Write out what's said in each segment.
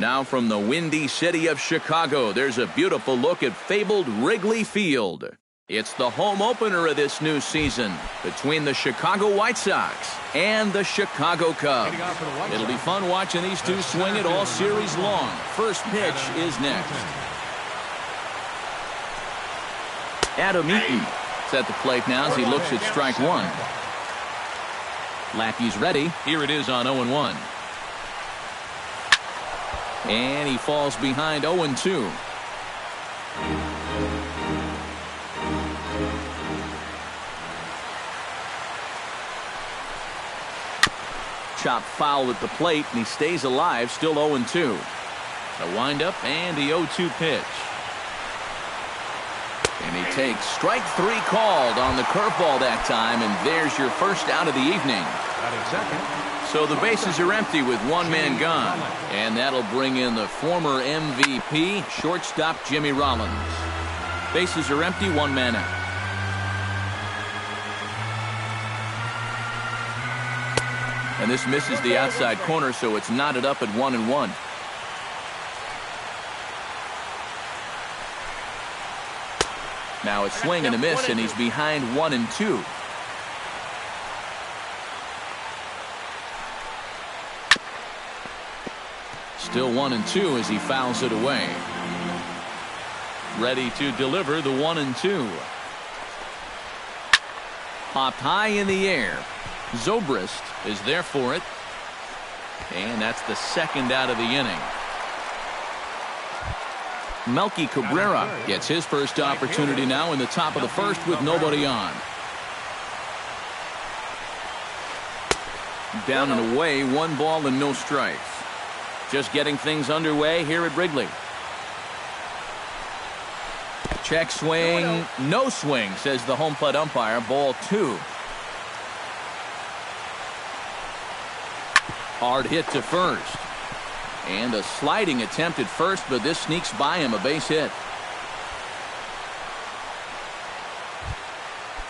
Now from the windy city of Chicago, there's a beautiful look at fabled Wrigley Field. It's the home opener of this new season between the Chicago White Sox and the Chicago Cubs. It'll be fun watching these two swing it all series long. First pitch is next. Adam Eaton is at the plate now as he looks at strike one. Lackey's ready. Here it is on 0-1. And he falls behind 0-2. Chop foul at the plate, and he stays alive, still 0-2. A windup and the 0-2 pitch. And he takes strike three called on the curveball that time, and there's your first out of the evening. So the bases are empty with one man gone, and that'll bring in the former MVP, shortstop Jimmy Rollins. Bases are empty, one man out. And this misses the outside corner, so it's knotted up at 1-1. Now a swing and a miss, and he's behind 1-2. Still 1-2 as he fouls it away. Ready to deliver the 1-2. Popped high in the air. Zobrist is there for it. And that's the second out of the inning. Melky Cabrera gets his first opportunity now in the top of the first with nobody on. Down and away, 1 ball and no strikes. Just getting things underway here at Wrigley. Check swing, no swing, says the home plate umpire. Ball 2. Hard hit to first. And a sliding attempt at first, but this sneaks by him, a base hit.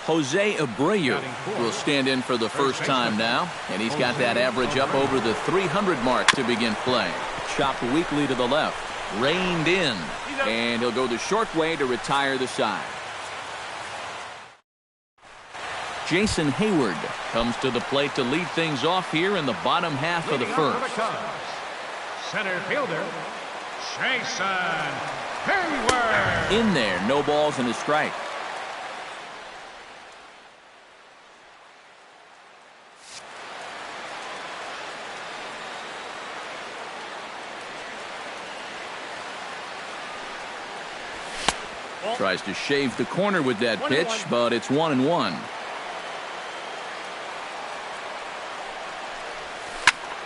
Jose Abreu will stand in for the first time now, and he's got that average up over the 300 mark to begin play. Chopped weakly to the left, reined in, and he'll go the short way to retire the side. Jason Hayward comes to the plate to lead things off here in the bottom half of the first. Center fielder, Jason Hayward. In there, no balls and a strike. Tries to shave the corner with that pitch, but it's 1-1.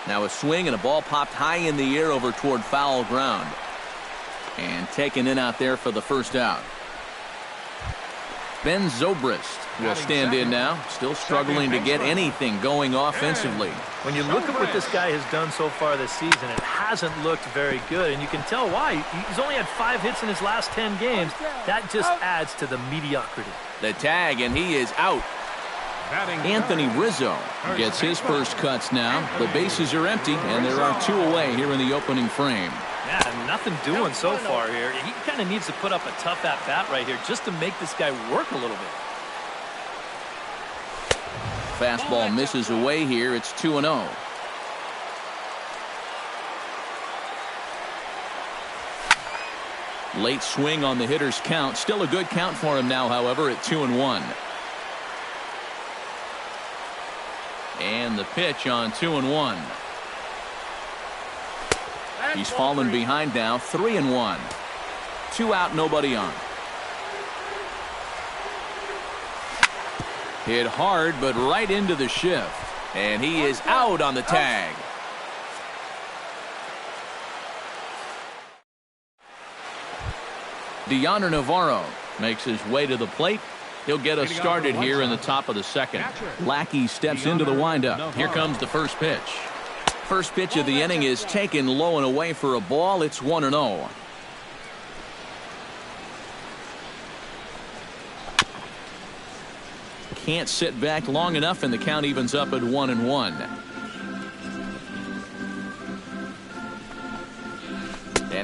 Now a swing and a ball popped high in the air over toward foul ground. And taken in out there for the first out. Ben Zobrist will stand in now, still struggling to get anything going offensively. When you look at what this guy has done so far this season, it hasn't looked very good, and you can tell why. He's only had 5 hits in his last 10 games. That just adds to the mediocrity. The tag, and he is out. Anthony Rizzo gets his first cuts now. The bases are empty, and there are 2 away here in the opening frame. Yeah, nothing doing so far here. He kind of needs to put up a tough at-bat right here just to make this guy work a little bit. Fastball misses away here. It's 2-0. Late swing on the hitter's count. Still a good count for him now, however, at 2-1. And the pitch on 2-1. He's fallen behind now, 3-1. 2 out, nobody on. Hit hard, but right into the shift. And he is out on the tag. Deoner Navarro makes his way to the plate. He'll get us started here in the top of the second. Lackey steps into the windup. Here comes the first pitch. First pitch of the inning is taken low and away for a ball. It's 1-0. Can't sit back long enough, and the count evens up at 1-1.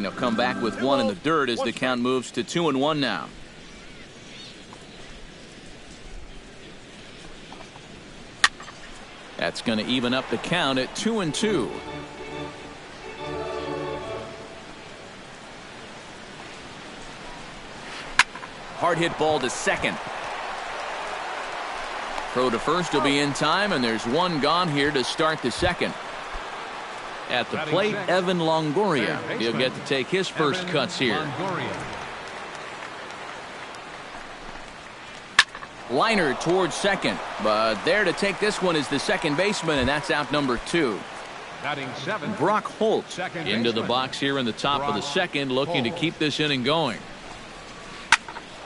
And he'll come back with one in the dirt as the count moves to 2-1 now. That's going to even up the count at 2-2. Hard hit ball to second. Throw to first will be in time, and there's one gone here to start the second. At the plate, Evan Longoria. He'll get to take his first cuts here. Liner towards second, but there to take this one is the second baseman, and that's out number 2. Brock Holt into the box here in the top of the second, looking to keep this inning going.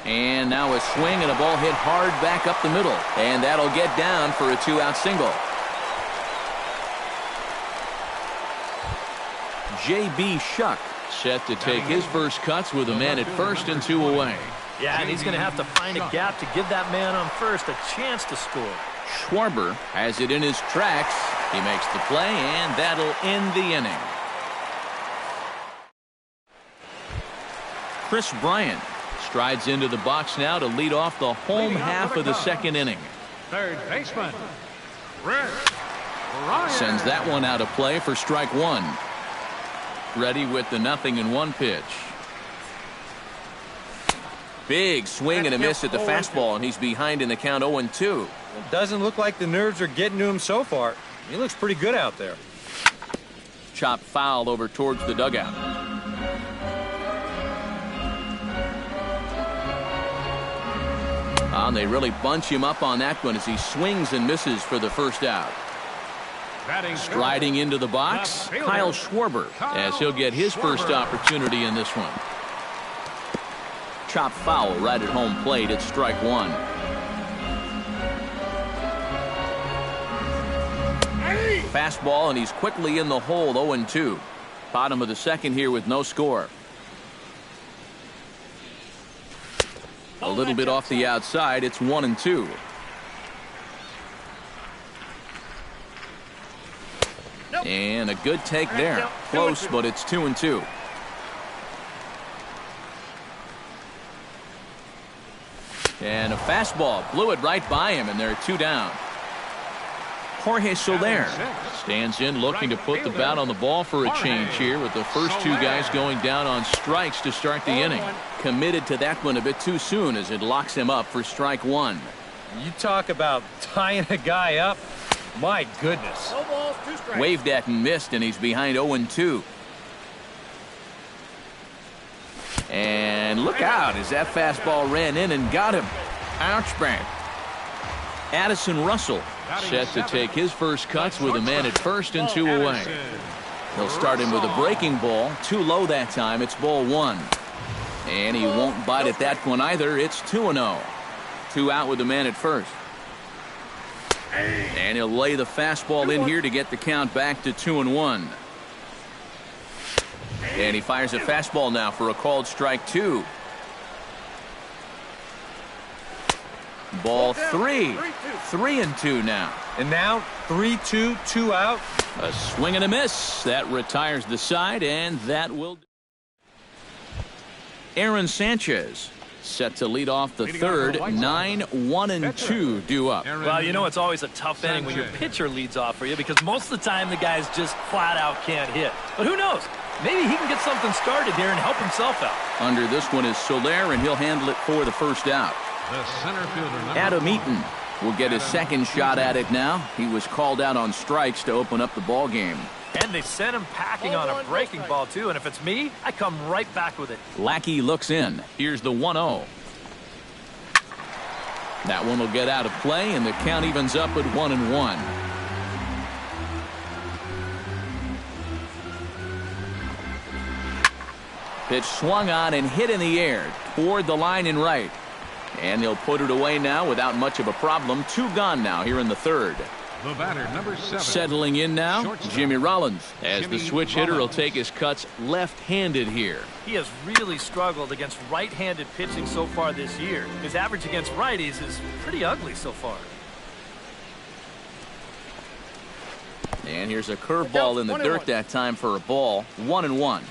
And now a swing and a ball hit hard back up the middle, and that'll get down for a 2-out single. J.B. Shuck set to take his first cuts with a man at first and 2 away. Yeah, and he's going to have to find a gap to give that man on first a chance to score. Schwarber has it in his tracks. He makes the play, and that'll end the inning. Chris Bryant strides into the box now to lead off the home half of the second inning. Third baseman, Chris Bryant. Sends that one out of play for strike one. Ready with the 0-1 pitch. Big swing and a miss at the fastball, and he's behind in the count 0-2. It doesn't look like the nerves are getting to him so far. He looks pretty good out there. Chop foul over towards the dugout. And they really bunch him up on that one as he swings and misses for the first out. Striding into the box, Kyle Schwarber, as he'll get his first opportunity in this one. Chop foul right at home plate at strike one. Fastball, and he's quickly in the hole, 0-2. Bottom of the second here with no score. A little bit off the outside. It's 1-2. And a good take there. Close, but it's 2-2. And a fastball blew it right by him, and there are 2 down. Jorge Soler stands in, looking to put the bat on the ball for a change here, with the first 2 guys going down on strikes to start the inning. Committed to that one a bit too soon as it locks him up for strike one. You talk about tying a guy up. My goodness. Waved at and missed, and he's behind 0-2. And look out as that fastball ran in and got him. Ouch bang. Addison Russell set to take his first cuts with a man at first and 2 away. He'll start him with a breaking ball. Too low that time. It's ball 1. And he won't bite at that one either. It's 2-0. 2 out with the man at first. And he'll lay the fastball in here to get the count back to 2-1. And he fires a fastball now for a called strike 2. Ball 3. 3-2 now. And now 3-2, 2 out. A swing and a miss. That retires the side, and that will. Aaron Sanchez set to lead off the third. 9-1-2 due up. Well, you know it's always a tough inning when your pitcher leads off for you, because most of the time the guys just flat out can't hit. But who knows? Maybe he can get something started here and help himself out. Under this one is Soler, and he'll handle it for the first out. The center fielder, Adam Eaton will get his second shot at it now. He was called out on strikes to open up the ball game. And they sent him packing on a breaking ball, too. And if it's me, I come right back with it. Lackey looks in. Here's the 1-0. That one will get out of play, and the count evens up at 1-1. Pitch swung on and hit in the air toward the line and right. And they'll put it away now without much of a problem. 2 gone now here in the third. the batter, number 7. Settling in now, Jimmy Rollins, as the switch hitter will take his cuts left-handed here. He has really struggled against right-handed pitching so far this year. His average against righties is pretty ugly so far. And here's a curveball in the dirt that time for a ball. 1-1.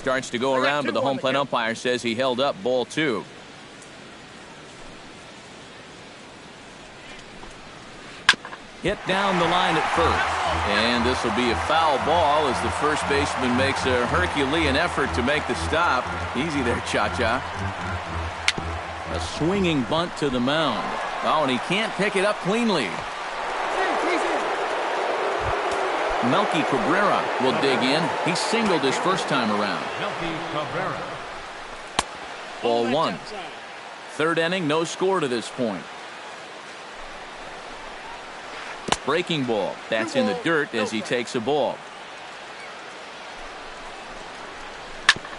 starts to go around, but the home plate umpire says he held up ball 2. Hit down the line at first. And this will be a foul ball as the first baseman makes a Herculean effort to make the stop. Easy there, Cha-Cha. A swinging bunt to the mound. Oh, and he can't pick it up cleanly. Melky Cabrera will dig in. He singled his first time around. Melky Cabrera. Ball 1. Third inning, no score to this point. Breaking ball. That's in the dirt as he takes a ball.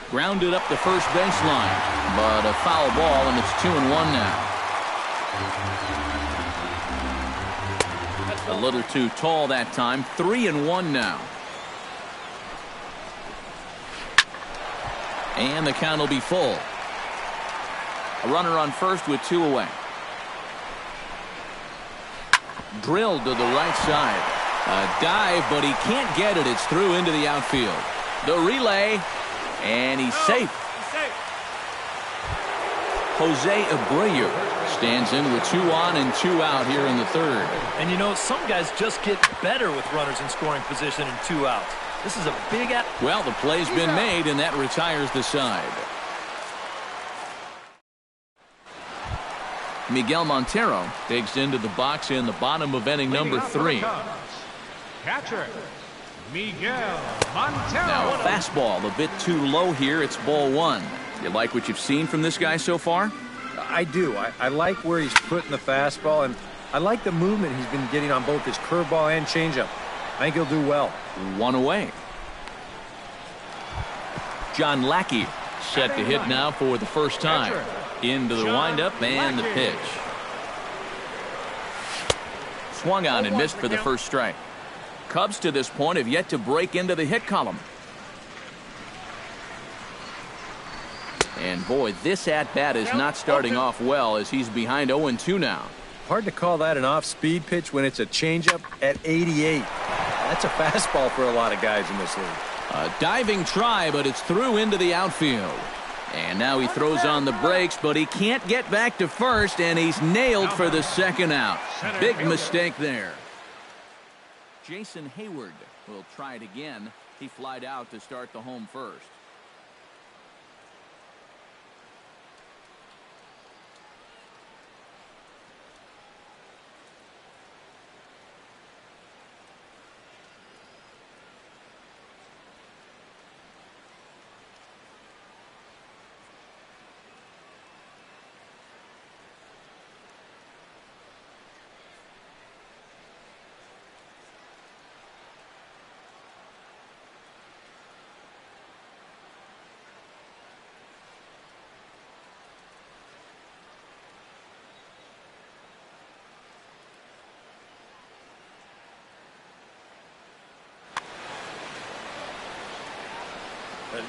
Grounded up the first baseline, but a foul ball, and it's 2-1 now. A little too tall that time. 3-1 now. And the count will be full. A runner on first with 2 away. Drilled to the right side. A dive, but he can't get it. It's through into the outfield. The relay, and he's safe. Jose Abreu stands in with 2 on and 2 out here in the third. And you know, some guys just get better with runners in scoring position and 2 outs. This is a big out. Well, the play's been made, and that retires the side. Miguel Montero digs into the box in the bottom of inning number 3. Catcher, Miguel Montero. Now a fastball a bit too low here. It's ball 1. You like what you've seen from this guy so far? I do. I like where he's putting the fastball, and I like the movement he's been getting on both his curveball and changeup. I think he'll do well. 1 away. John Lackey set to hit now for the first time. Into the windup and the pitch. Swung on and missed for the first strike. Cubs to this point have yet to break into the hit column. And boy, this at-bat is not starting off well as he's behind 0-2 now. Hard to call that an off-speed pitch when it's a changeup at 88. That's a fastball for a lot of guys in this league. A diving try, but it's through into the outfield. And now he throws on the brakes, but he can't get back to first, and he's nailed for the second out. Big mistake there. Jason Hayward will try it again. He flied out to start the home first.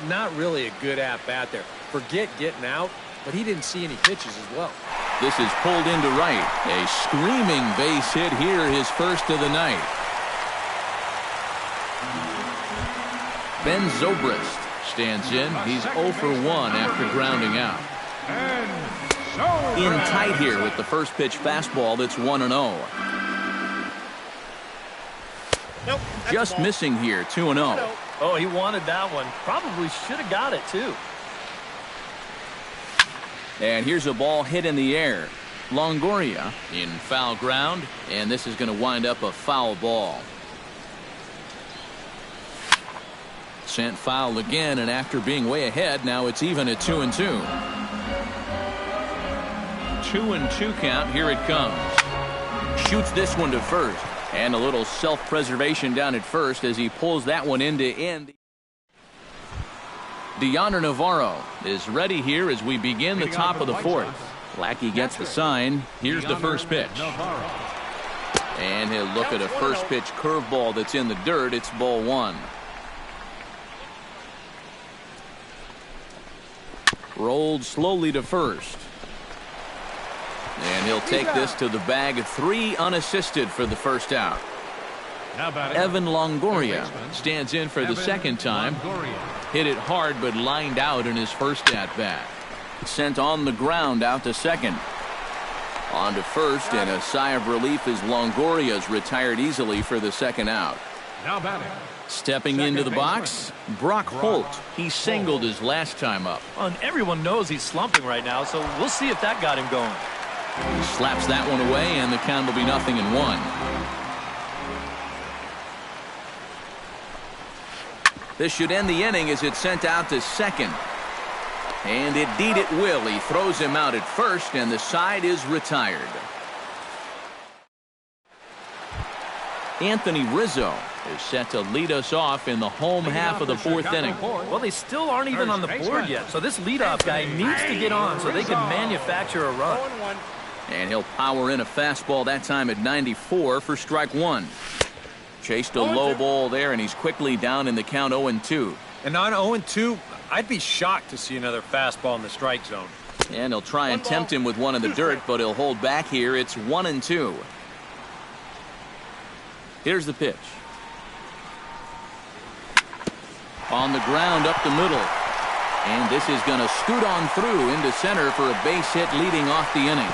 Not really a good at-bat there. Forget getting out, but he didn't see any pitches as well. This is pulled into right. A screaming base hit here, his first of the night. Ben Zobrist stands in. He's 0 for 1 after grounding out. In tight here with the first pitch fastball that's 1-0. Nope, just missing here, 2-0. Oh, he wanted that one. Probably should have got it, too. And here's a ball hit in the air. Longoria in foul ground, and this is going to wind up a foul ball. Sent foul again, and after being way ahead, now it's even at 2-2. 2-2 count. Here it comes. Shoots this one to first. And a little self-preservation down at first as he pulls that one into end. Deoner Navarro is ready here as we begin the top of the fourth. Lackey gets the sign. Here's the first pitch. And he'll look at a first pitch curveball that's in the dirt. It's ball 1. Rolled slowly to first. And he'll take this to the bag. 3 unassisted for the first out. Evan Longoria stands in for the second time. Hit it hard but lined out in his first at-bat. Sent on the ground out to second. On to first, and a sigh of relief as Longoria's retired easily for the second out. Now batting. Stepping into the box, Brock Holt. He singled his last time up. Well, and everyone knows he's slumping right now, so we'll see if that got him going. He slaps that one away, and the count will be 0-1. This should end the inning as it's sent out to second. And indeed it will. He throws him out at first, and the side is retired. Anthony Rizzo is set to lead us off in the home half of the fourth inning. Well, they still aren't even on the board yet, so this leadoff guy needs to get on so they can manufacture a run. And he'll power in a fastball that time at 94 for strike one. Chased a low ball there, and he's quickly down in the count 0-2. And on 0-2, I'd be shocked to see another fastball in the strike zone. And he'll try and tempt him with one in the dirt, but he'll hold back here. It's 1-2. Here's the pitch. On the ground up the middle. And this is going to scoot on through into center for a base hit leading off the inning.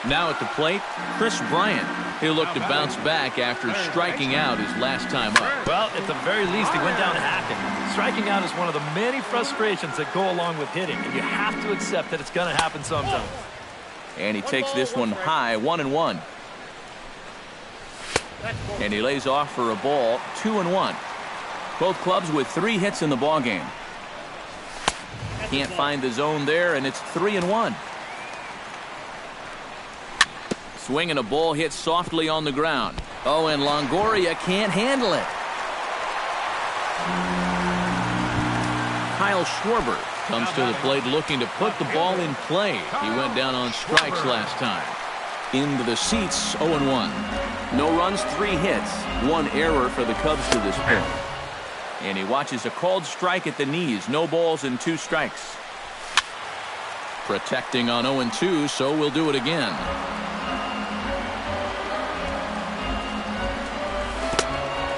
Now at the plate, Chris Bryant. He'll look to bounce back after striking out his last time up. Well, at the very least, he went down hacking. Striking out is one of the many frustrations that go along with hitting, and you have to accept that it's going to happen sometime. And he takes this one high, 1-1. And he lays off for a ball, 2-1. Both clubs with 3 hits in the ballgame. Can't find the zone there, and it's 3-1. Swinging a ball hit softly on the ground. Oh, and Longoria can't handle it. Kyle Schwarber comes to the plate looking to put the ball in play. He went down on strikes last time. Into the seats, 0-1. No runs, 3 hits. 1 error for the Cubs to this point. And he watches a called strike at the knees. No balls and 2 strikes. Protecting on 0-2, so we'll do it again.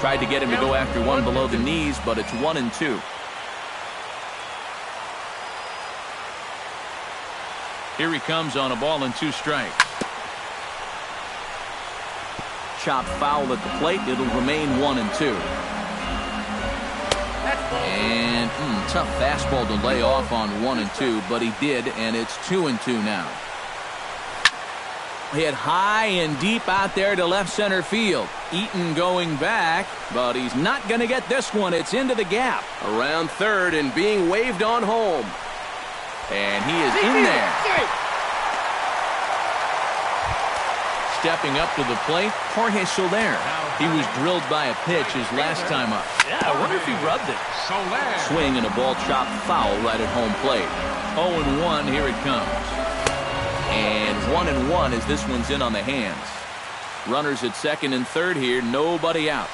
Tried to get him to go after one below the knees, but it's 1-2. Here he comes on a ball and 2 strikes. Chop foul at the plate. It'll remain 1-2. And tough fastball to lay off on 1-2, but he did, and it's 2-2 now. Hit high and deep out there to left center field. Eaton going back, but he's not going to get this one. It's into the gap. Around third and being waved on home. And he is in there. Stepping up to the plate, Jorge Soler. He was drilled by a pitch his last time up. Yeah, I wonder if he rubbed it. Swing and a ball chopped foul right at home plate. 0-1, here it comes. And 1-1 as this one's in on the hands. Runners at second and third here, nobody out.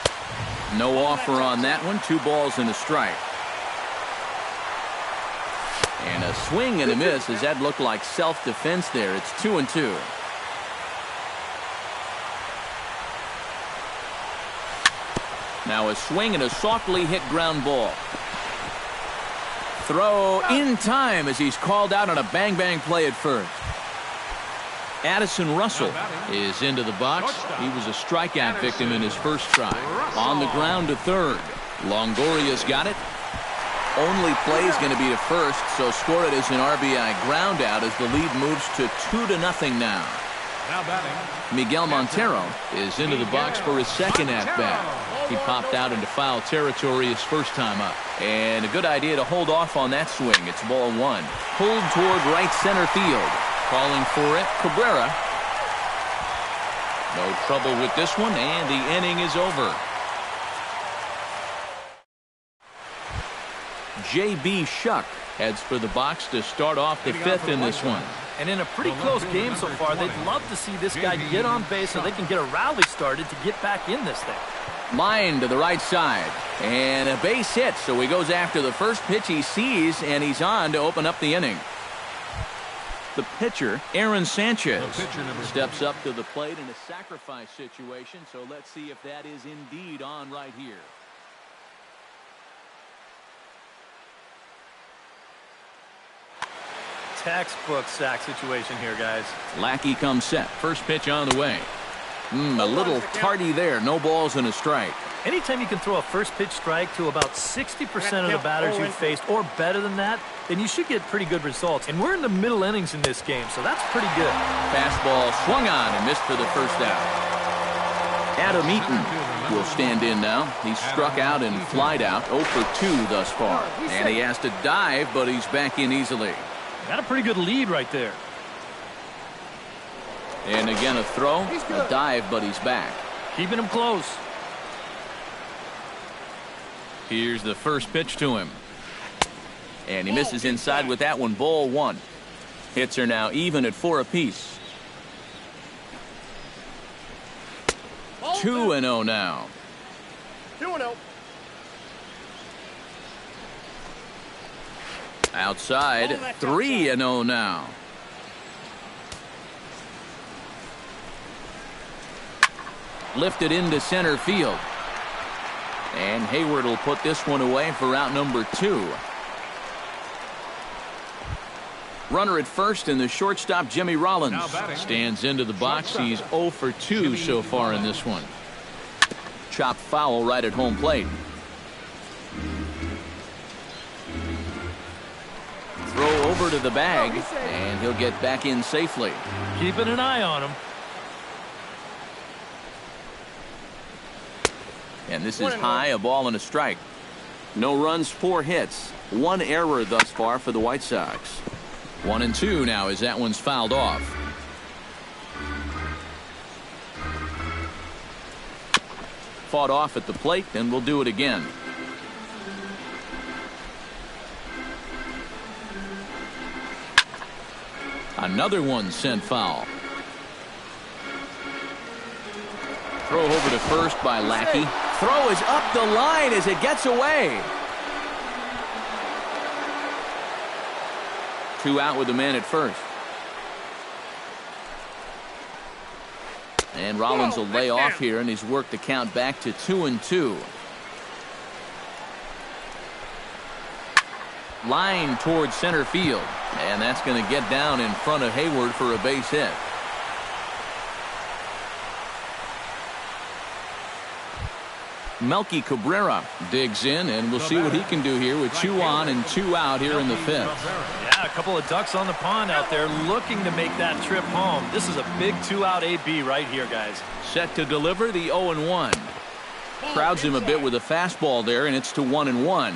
No offer on that one, 2 balls and a strike. And a swing and a miss as that looked like self-defense there. It's 2-2. Now a swing and a softly hit ground ball. Throw in time as he's called out on a bang-bang play at first. Addison Russell is into the box. He was a strikeout victim in his first try. On the ground to third. Longoria's got it. Only play is going to be to first, so score it as an RBI ground out as the lead moves to 2-0 now. Miguel Montero is into the box for his second at-bat. He popped out into foul territory his first time up. And a good idea to hold off on that swing. It's ball 1. Pulled toward right center field. Calling for it, Cabrera. No trouble with this one, and the inning is over. J.B. Shuck heads for the box to start off the 5th in this one. And in a pretty close game so far, they'd love to see this guy get on base so they can get a rally started to get back in this thing. Line to the right side. And a base hit, so he goes after the first pitch he sees, and he's on to open up the inning. The pitcher, Aaron Sanchez, The pitcher, number steps up to the plate in a sacrifice situation, so let's see if that is indeed on right here. Textbook sack situation here, guys. Lackey comes set. First pitch on the way. A little tardy there. No balls and a strike. Anytime you can throw a first pitch strike to about 60% of the batters you've faced or better than that, then you should get pretty good results. And we're in the middle innings in this game, so that's pretty good. Fastball swung on and missed for the first out. Adam Eaton will stand in now. He's struck out and flied out 0 for 2 thus far. And he has to dive, but he's back in easily. Got a pretty good lead right there. And again a throw, a dive, but he's back. Keeping him close. Here's the first pitch to him. And he misses inside with that one. Ball 1. Hits are now even at 4 apiece. 2-0 now. 2-0. Outside, 3-0 now. Lifted into center field. And Hayward will put this one away for out number 2. Runner at first, and the shortstop, Jimmy Rollins, stands into the box. He's 0 for 2 so far in this one. Chopped foul right at home plate. Throw over to the bag, and he'll get back in safely. Keeping an eye on him. And this is high, a ball and a strike. No runs, 4 hits. 1 error thus far for the White Sox. 1-2 now as that one's fouled off. Fought off at the plate, and we'll do it again. Another one sent foul. Throw over to first by Lackey. Throw is up the line as it gets away. 2 out with the man at first. And Rollins will lay off here, and he's worked the count back to 2-2. Line towards center field. And that's going to get down in front of Hayward for a base hit. Melky Cabrera digs in, and we'll see what he can do here with 2 on and 2 out here in the 5th. Yeah, a couple of ducks on the pond out there looking to make that trip home. This is a big 2-out AB right here, guys. Set to deliver the 0-1. Crowds him a bit with a fastball there, and it's to 1-1.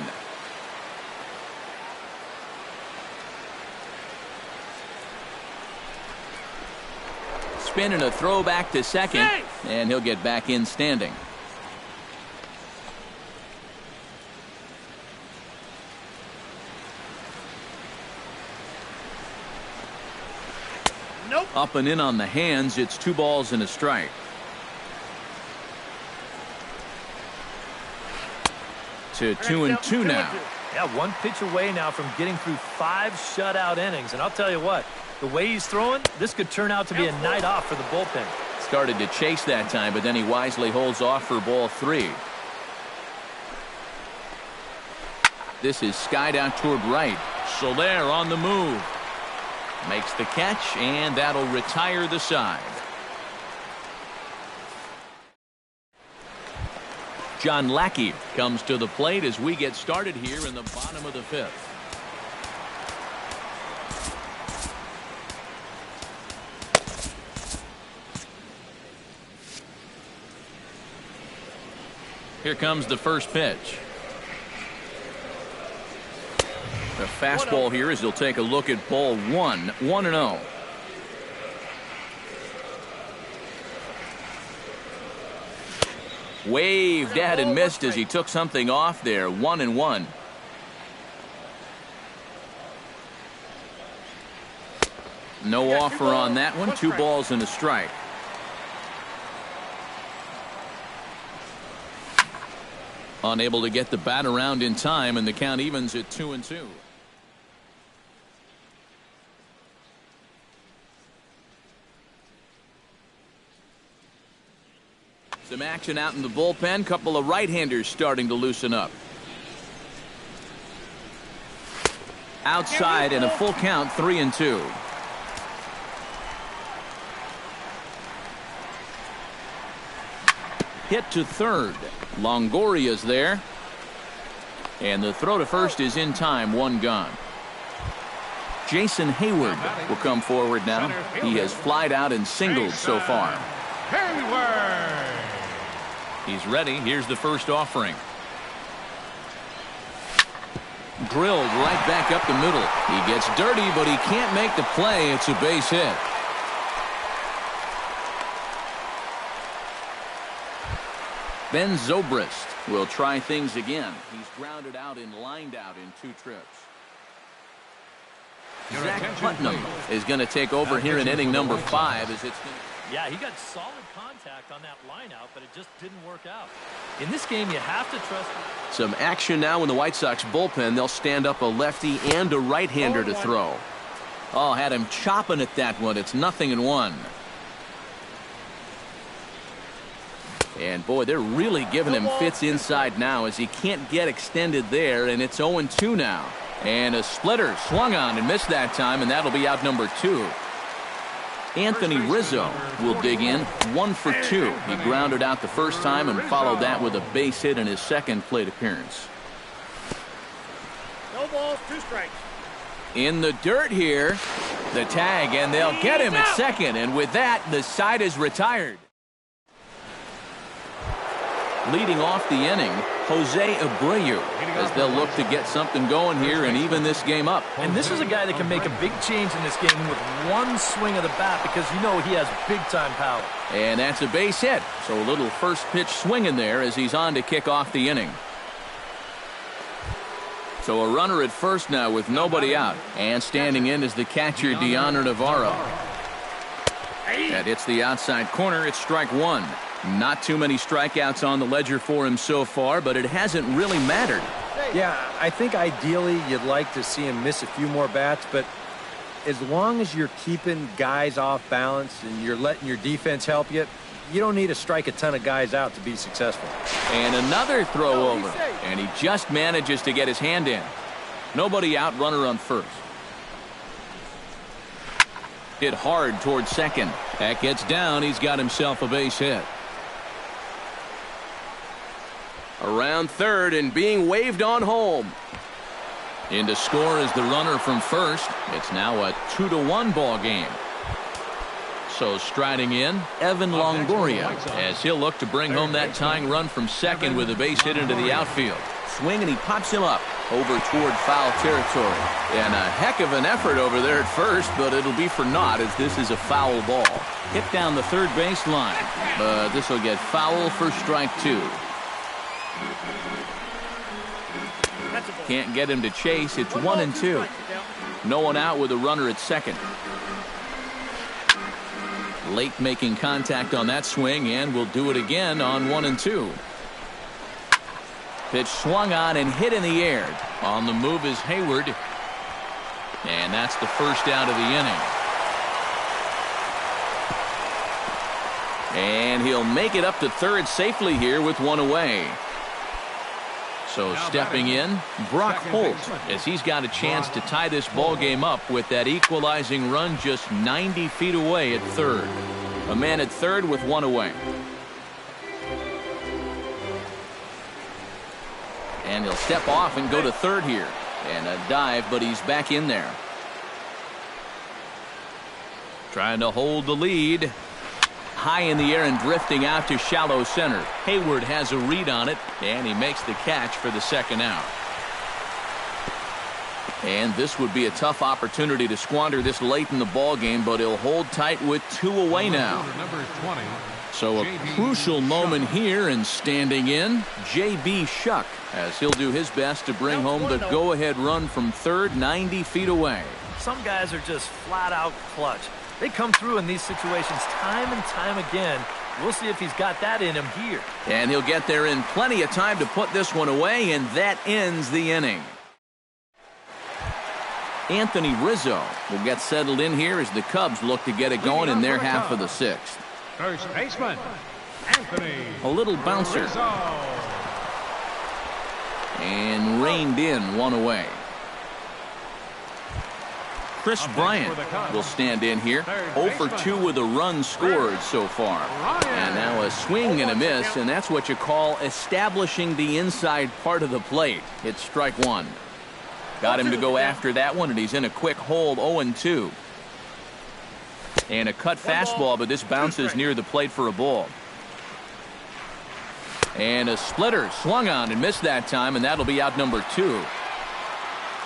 Spin and a throw back to second, and he'll get back in standing. Up and in on the hands. It's 2 balls and a strike. To 2-2 now. Yeah, 1 pitch away now from getting through 5 shutout innings. And I'll tell you what, the way he's throwing, this could turn out to be a night off for the bullpen. Started to chase that time, but then he wisely holds off for ball 3. This is skied out toward right. Soler on the move. Makes the catch, and that'll retire the side. John Lackey comes to the plate as we get started here in the bottom of the 5th. Here comes the first pitch. The fastball here as he'll take a look at ball 1. 1-0. Waved at and missed as he took something off there. 1-1. No offer on that one. 2 balls and a strike. Unable to get the bat around in time, and the count evens at 2-2. action out in the bullpen. Couple of right-handers starting to loosen up. Outside and a full count, 3-2. Hit to third. Longoria's there. And the throw to first is in time, one gone. Jason Hayward will come forward now. He has flied out and singled so far. Hayward. He's ready. Here's the first offering. Drilled right back up the middle. He gets dirty, but he can't make the play. It's a base hit. Ben Zobrist will try things again. He's grounded out and lined out in 2 trips. Zach Putnam is going to take over here in inning number 5 as it's. Yeah, he got solid contact on that line out, but it just didn't work out. In this game, you have to trust. Some action now in the White Sox bullpen. They'll stand up a lefty and a right-hander to throw. Oh, had him chopping at that one. It's 0-1. And boy, they're really giving him fits inside now as he can't get extended there, and it's 0-2 now. And a splitter swung on and missed that time, and that'll be out number 2. Anthony Rizzo will dig in, 1 for 2. He grounded out the first time and followed that with a base hit in his second plate appearance. No balls, 2 strikes. In the dirt here, the tag, and they'll get him at second, and with that, the side is retired. Leading off the inning, Jose Abreu, as they'll look to get something going here and even this game up. And this is a guy that can make a big change in this game with one swing of the bat because you know he has big-time power. And that's a base hit, so a little first pitch swing in there as he's on to kick off the inning. So a runner at first now with nobody out, and standing in is the catcher Dioner Navarro. That hits the outside corner. It's strike 1. Not too many strikeouts on the ledger for him so far, but it hasn't really mattered. Yeah, I think ideally you'd like to see him miss a few more bats, but as long as you're keeping guys off balance and you're letting your defense help you, you don't need to strike a ton of guys out to be successful. And another throw over, and he just manages to get his hand in. Nobody out, runner on first. Hit hard towards second. That gets down. He's got himself a base hit. Around third and being waved on home. In to score is the runner from first. It's now a 2-1 ball game. So striding in, Evan Longoria, as he'll look to bring home that tying run from second with a base hit into the outfield. Swing, and he pops him up over toward foul territory. And a heck of an effort over there at first, but it'll be for naught as this is a foul ball. Hit down the third base line, but this will get foul for strike 2. Can't get him to chase. It's 1-2. No one out with a runner at second. Late making contact on that swing, and will do it again on 1-2. Pitch swung on and hit in the air. On the move is Hayward. And that's the first out of the inning. And he'll make it up to third safely here with 1 away. So stepping in, Brock Holt, as he's got a chance to tie this ball game up with that equalizing run just 90 feet away at third. A man at third with 1 away. And he'll step off and go to third here. And a dive, but he's back in there. Trying to hold the lead. High in the air and drifting out to shallow center. Hayward has a read on it, and he makes the catch for the second out. And this would be a tough opportunity to squander this late in the ball game, but he'll hold tight with 2 away now. So a crucial moment here, and standing in, J.B. Shuck, as he'll do his best to bring home the go-ahead run from third, 90 feet away. Some guys are just flat out clutch. They come through in these situations time and time again. We'll see if he's got that in him here. And he'll get there in plenty of time to put this one away, and that ends the inning. Anthony Rizzo will get settled in here as the Cubs look to get it going in their half of the 6th. First baseman, A little bouncer. And reined in, one away. Chris Bryant will stand in here. 0 for 2 with a run scored so far. And now a swing and a miss, and that's what you call establishing the inside part of the plate. It's strike one. Got him to go after that one, and he's in a quick hold, 0-2. And a cut fastball, but this bounces near the plate for a ball. And a splitter swung on and missed that time, and that'll be out number 2.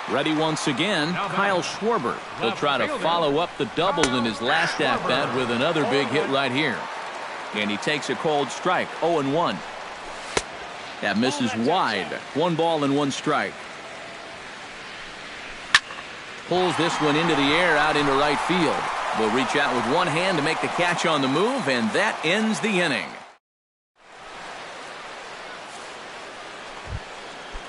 Ready once again, Kyle Schwarber. He'll try to follow up the double in his last at-bat with another big hit right here. And he takes a cold strike, 0-1. That misses wide. 1 ball and 1 strike. Pulls this one into the air out into right field. Will reach out with one hand to make the catch on the move, and that ends the inning.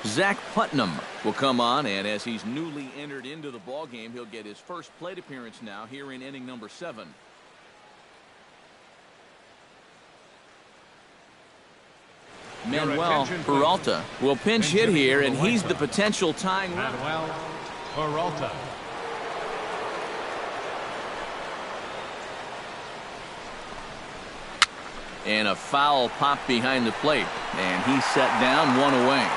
Zach Putnam will come on, and as he's newly entered into the ballgame, he'll get his first plate appearance now here in inning number 7. Manuel Peralta will pinch hit here, and he's the potential tying run. Manuel Peralta. And a foul pop behind the plate, and he's set down, 1 away.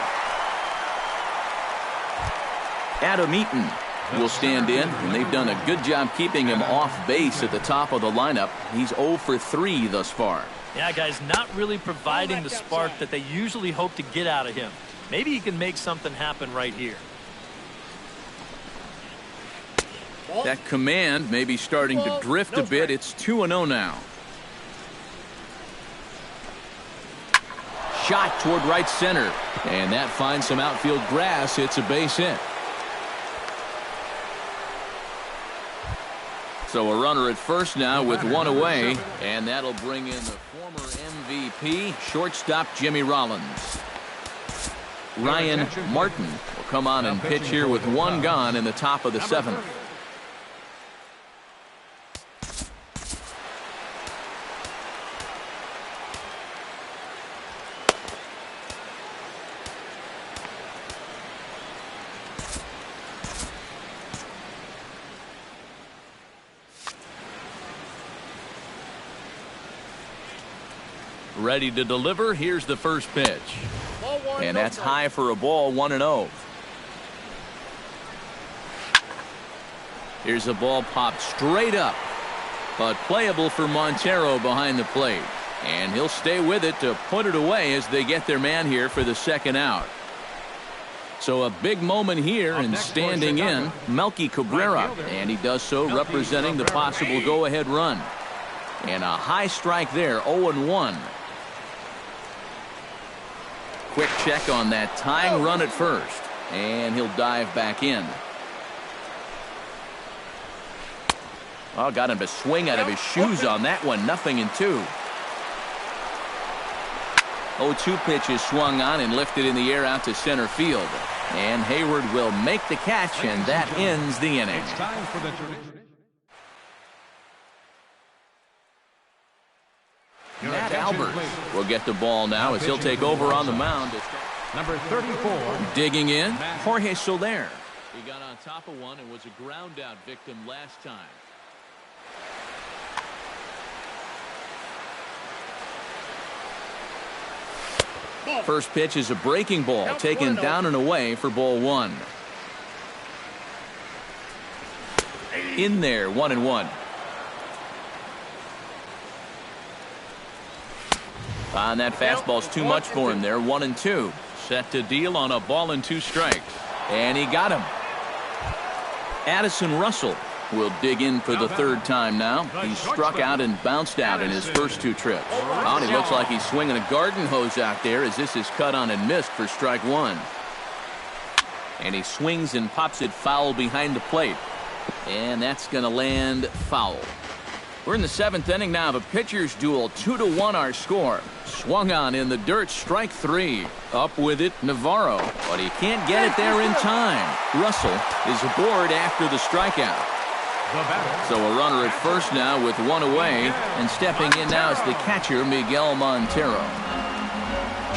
Adam Eaton will stand in, and they've done a good job keeping him off base at the top of the lineup. He's 0 for 3 thus far. Yeah, guys, not really providing the spark that they usually hope to get out of him. Maybe he can make something happen right here. That command may be starting to drift a bit. It's 2-0 now. Shot toward right center, and that finds some outfield grass. It's a base hit. So a runner at first now with 1 away, and that'll bring in the former MVP, shortstop Jimmy Rollins. Ryan Martin will come on and pitch here with 1 gone in the top of the 7th. Ready to deliver. Here's the first pitch. And that's high for a ball, 1-0. Here's a ball popped straight up, but playable for Montero behind the plate. And he'll stay with it to put it away as they get their man here for the 2nd out. So a big moment here, and standing in, Melky Cabrera. And he does so representing the possible go-ahead run. And a high strike there, 0-1. Quick check on that tying run at first, and he'll dive back in. Oh, got him to swing out of his shoes on that one. 0-2. 0-2 pitch is swung on and lifted in the air out to center field. And Hayward will make the catch, and that ends the inning. It's time for the tradition. Matt Albert will get the ball now as he'll take over on the mound. Number 34. Digging in, Jorge Soler. He got on top of one and was a ground out victim last time. First pitch is a breaking ball taken down and away for ball 1. In there, 1-1. And that fastball's too much for him there. 1-2. Set to deal on a ball and 2 strikes. And he got him. Addison Russell will dig in for the 3rd time now. He struck out and bounced out in his first 2 trips. Oh, and he looks like he's swinging a garden hose out there as this is cut on and missed for strike 1. And he swings and pops it foul behind the plate. And that's going to land foul. We're in the 7th inning now of a pitcher's duel. 2-1 our score. Swung on in the dirt, strike 3. Up with it, Navarro, but he can't get it there in time. Russell is aboard after the strikeout. The batter. So a runner at first now with one away, and stepping in now is the catcher, Miguel Montero.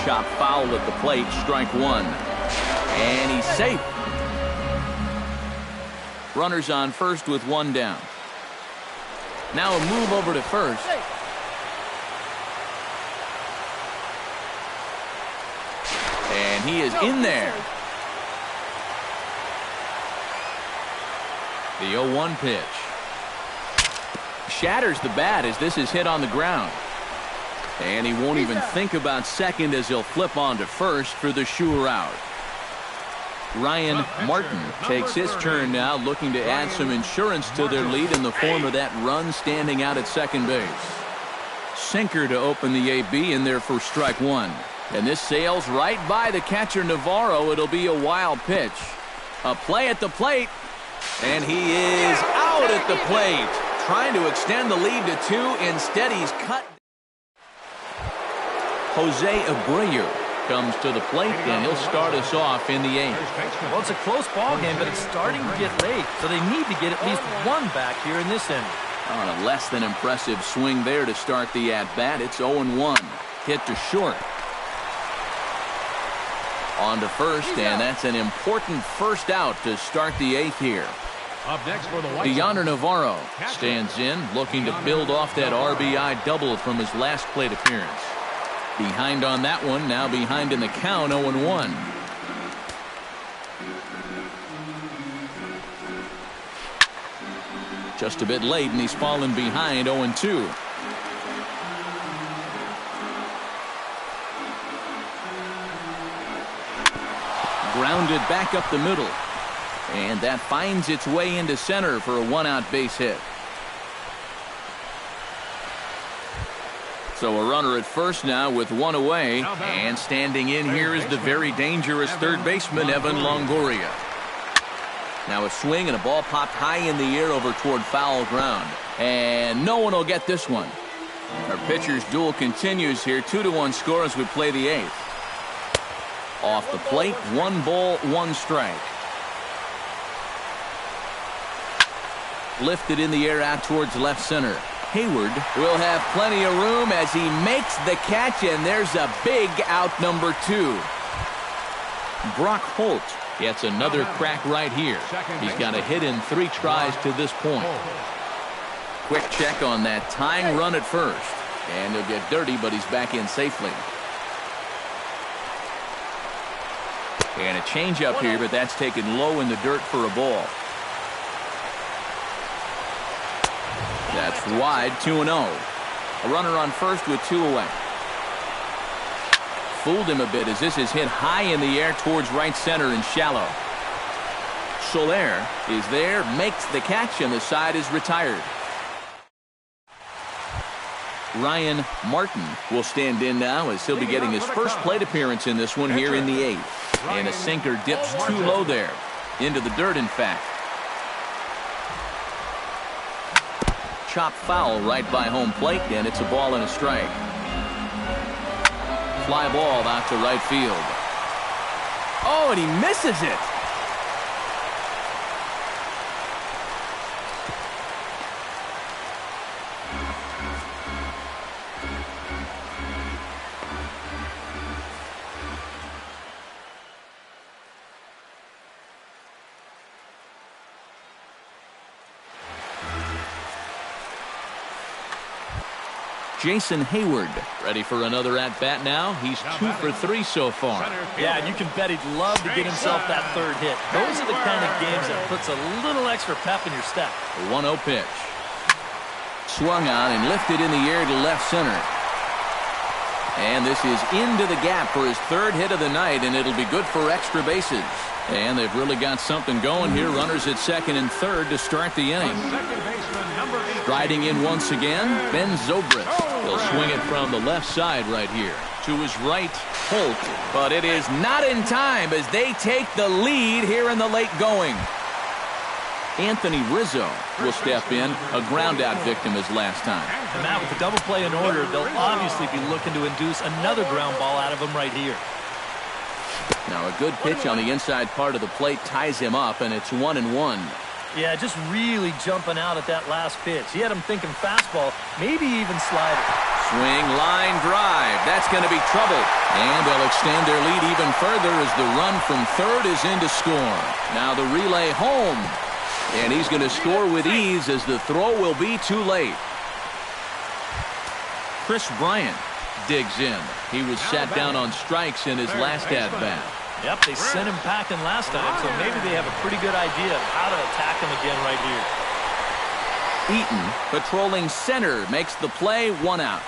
Chop foul at the plate, strike one. And he's safe. Runners on first with one down. Now a move over to first. And he is in there. The 0-1 pitch. Shatters the bat as this is hit on the ground. And he won't even think about second as he'll flip on to first for the sure out. Ryan Martin takes his turn now, looking to add some insurance to their lead in the form of that run standing out at second base. Sinker to open the AB in there for strike one. And this sails right by the catcher Navarro. It'll be a wild pitch. A play at the plate. And he is out at the plate. Trying to extend the lead to two. Instead, he's cut. Jose Abreu comes to the plate, and he'll start us off in the eighth. Well, it's a close ball game, but it's starting to get late, so they need to get at least one back here in this inning. On a less than impressive swing there to start the at-bat. It's 0-1. Hit to short. On to first, and that's an important first out to start the eighth here. Up next for the White Sox, Yonder Navarro stands in, looking to build off that RBI double from his last plate appearance. Behind on that one, now behind in the count, 0-1. Just a bit late, and he's fallen behind, 0-2. Grounded back up the middle. And that finds its way into center for a one-out base hit. So a runner at first now with one away. And standing in here is the very dangerous third baseman, Evan Longoria. Now a swing and a ball popped high in the air over toward foul ground. And no one will get this one. Our pitcher's duel continues here. 2-1 score as we play the eighth. Off the plate, 1 ball, 1 strike. Lifted in the air out towards left center. Hayward will have plenty of room as he makes the catch, and there's a big out, number 2. Brock Holt gets another crack right here. He's got a hit in 3 tries to this point. Quick check on that tying run at first. And he'll get dirty, but he's back in safely. And a changeup here, but that's taken low in the dirt for a ball. That's wide, 2-0. A runner on first with 2 away. Fooled him a bit as this is hit high in the air towards right center and shallow. Soler is there, makes the catch, and the side is retired. Ryan Martin will stand in now as he'll be getting his first plate appearance in this one here in the eighth. And a sinker dips too low there. Into the dirt, in fact. Chop foul right by home plate, and it's a ball and a strike. Fly ball out to right field. Oh, and he misses it. Jason Hayward ready for another at-bat now. He's 2 for 3 so far. Yeah, you can bet he'd love to get himself that third hit. Those are the kind of games that puts a little extra pep in your step. A 1-0 pitch. Swung on and lifted in the air to left center. And this is into the gap for his 3rd hit of the night, and it'll be good for extra bases. And they've really got something going here. Runners at second and third to start the inning. Striding in once again, Ben Zobrist. He'll swing it from the left side right here. To his right, Holt. But it is not in time as they take the lead here in the late going. Anthony Rizzo will step in, a ground-out victim as last time. And Matt, with the double play in order, they'll obviously be looking to induce another ground ball out of him right here. Now a good pitch on the inside part of the plate ties him up, and it's 1-1. Yeah, just really jumping out at that last pitch. He had him thinking fastball, maybe even slider. Swing, line drive. That's going to be trouble. And they'll extend their lead even further as the run from third is in to score. Now the relay home. And he's going to score with ease as the throw will be too late. Chris Bryant digs in. He was sat down on strikes in his last at-bat. Yep, they sent him packing last time, so maybe they have a pretty good idea of how to attack him again right here. Eaton, patrolling center, makes the play, 1 out.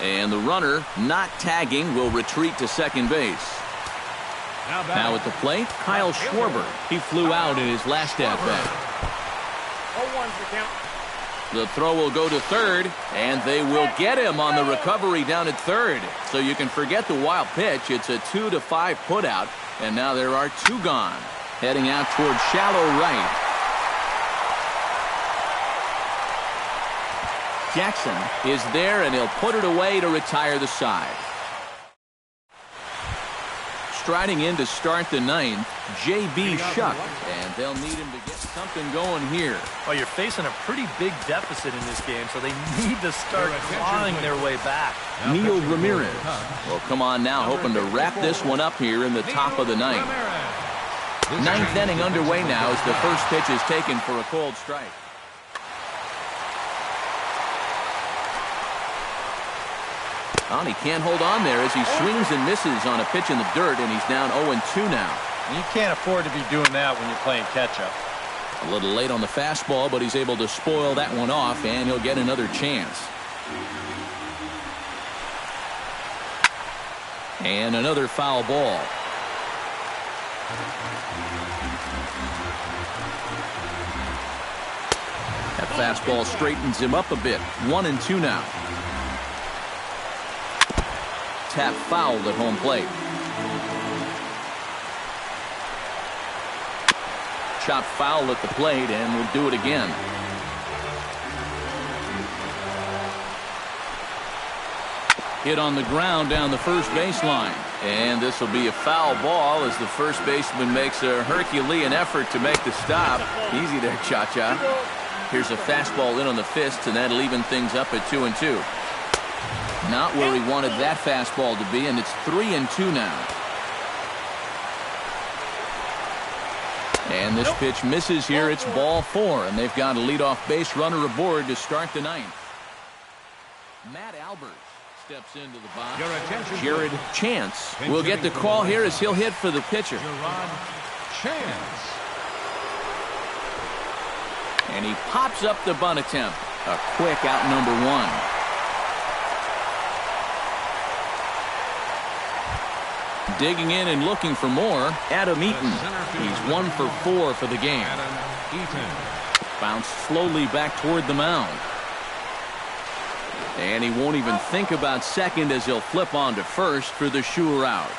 And the runner, not tagging, will retreat to second base. Now at the plate, Kyle Schwarber. He flew out in his last at-bat. 0-1's the count. The throw will go to third, and they will get him on the recovery down at third. So you can forget the wild pitch. It's a 2-5 putout, and now there are 2 gone. Heading out towards shallow right. Jackson is there, and he'll put it away to retire the side. Striding in to start the 9th, J.B. Shuck, and they'll need him to get something going here. Well, you're facing a pretty big deficit in this game, so they need to start clawing their way back. Neil Ramirez will come on now, hoping to wrap this one up here in the top of the 9th. 9th inning underway now as the first pitch is taken for a cold strike. And he can't hold on there as he swings and misses on a pitch in the dirt, and he's down 0-2 now. You can't afford to be doing that when you're playing catch-up. A little late on the fastball, but he's able to spoil that one off, and he'll get another chance. And another foul ball. That fastball straightens him up a bit. 1-2 now. Tap fouled at home plate. Chop foul at the plate, and we'll do it again. Hit on the ground down the first baseline. And this will be a foul ball as the first baseman makes a Herculean effort to make the stop. Easy there, Cha-Cha. Here's a fastball in on the fist, and that'll even things up at 2-2. Not where he wanted that fastball to be, and it's 3-2 now. And this pitch misses here. It's ball 4, and they've got a leadoff base runner aboard to start the 9th. Matt Albert steps into the box. Jared Chance will get the call here as he'll hit for the pitcher. Chance. And he pops up the bunt attempt. A quick out number 1. Digging in and looking for more, Adam Eaton. He's 1 for 4 for the game. Bounced slowly back toward the mound. And he won't even think about second as he'll flip on to first for the sure out.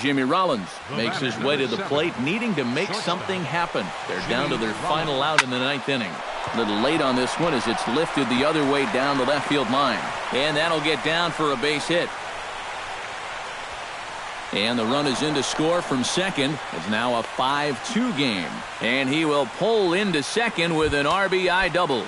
Jimmy Rollins makes his way to the plate, needing to make something happen. They're down to their final out in the 9th inning. A little late on this one as it's lifted the other way down the left field line. And that'll get down for a base hit. And the run is in to score from second. It's now a 5-2 game. And he will pull into second with an RBI double.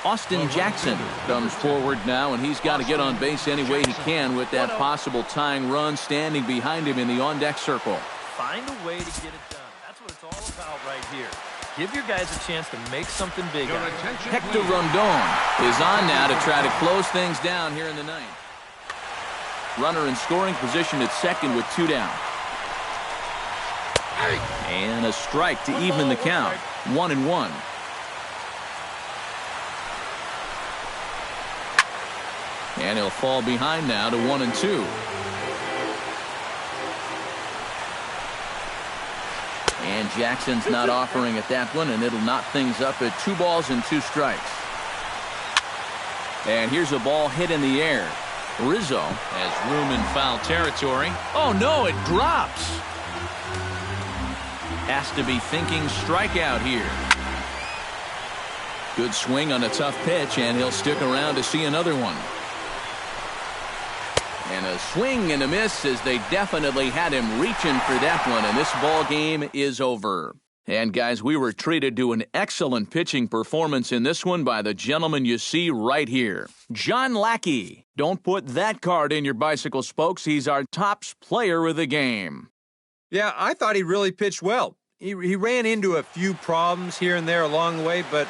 Austin Jackson comes forward now, and he's got to get on base any way he can with that possible tying run standing behind him in the on-deck circle. Find a way to get it done. That's what it's all about right here. Give your guys a chance to make something big out of it. Hector Rondon is on now to try to close things down here in the 9th. Runner in scoring position at second with 2 down. And a strike to even the count. 1-1. And he'll fall behind now to 1-2. And Jackson's not offering at that one, and it'll knot things up at 2 balls and 2 strikes. And here's a ball hit in the air. Rizzo has room in foul territory. Oh, no, it drops. Has to be thinking strikeout here. Good swing on a tough pitch, and he'll stick around to see another one. And a swing and a miss as they definitely had him reaching for that one, and this ball game is over. And guys, we were treated to an excellent pitching performance in this one by the gentleman you see right here, John Lackey. Don't put that card in your bicycle spokes. He's our tops player of the game. Yeah, I thought he really pitched well. He ran into a few problems here and there along the way, but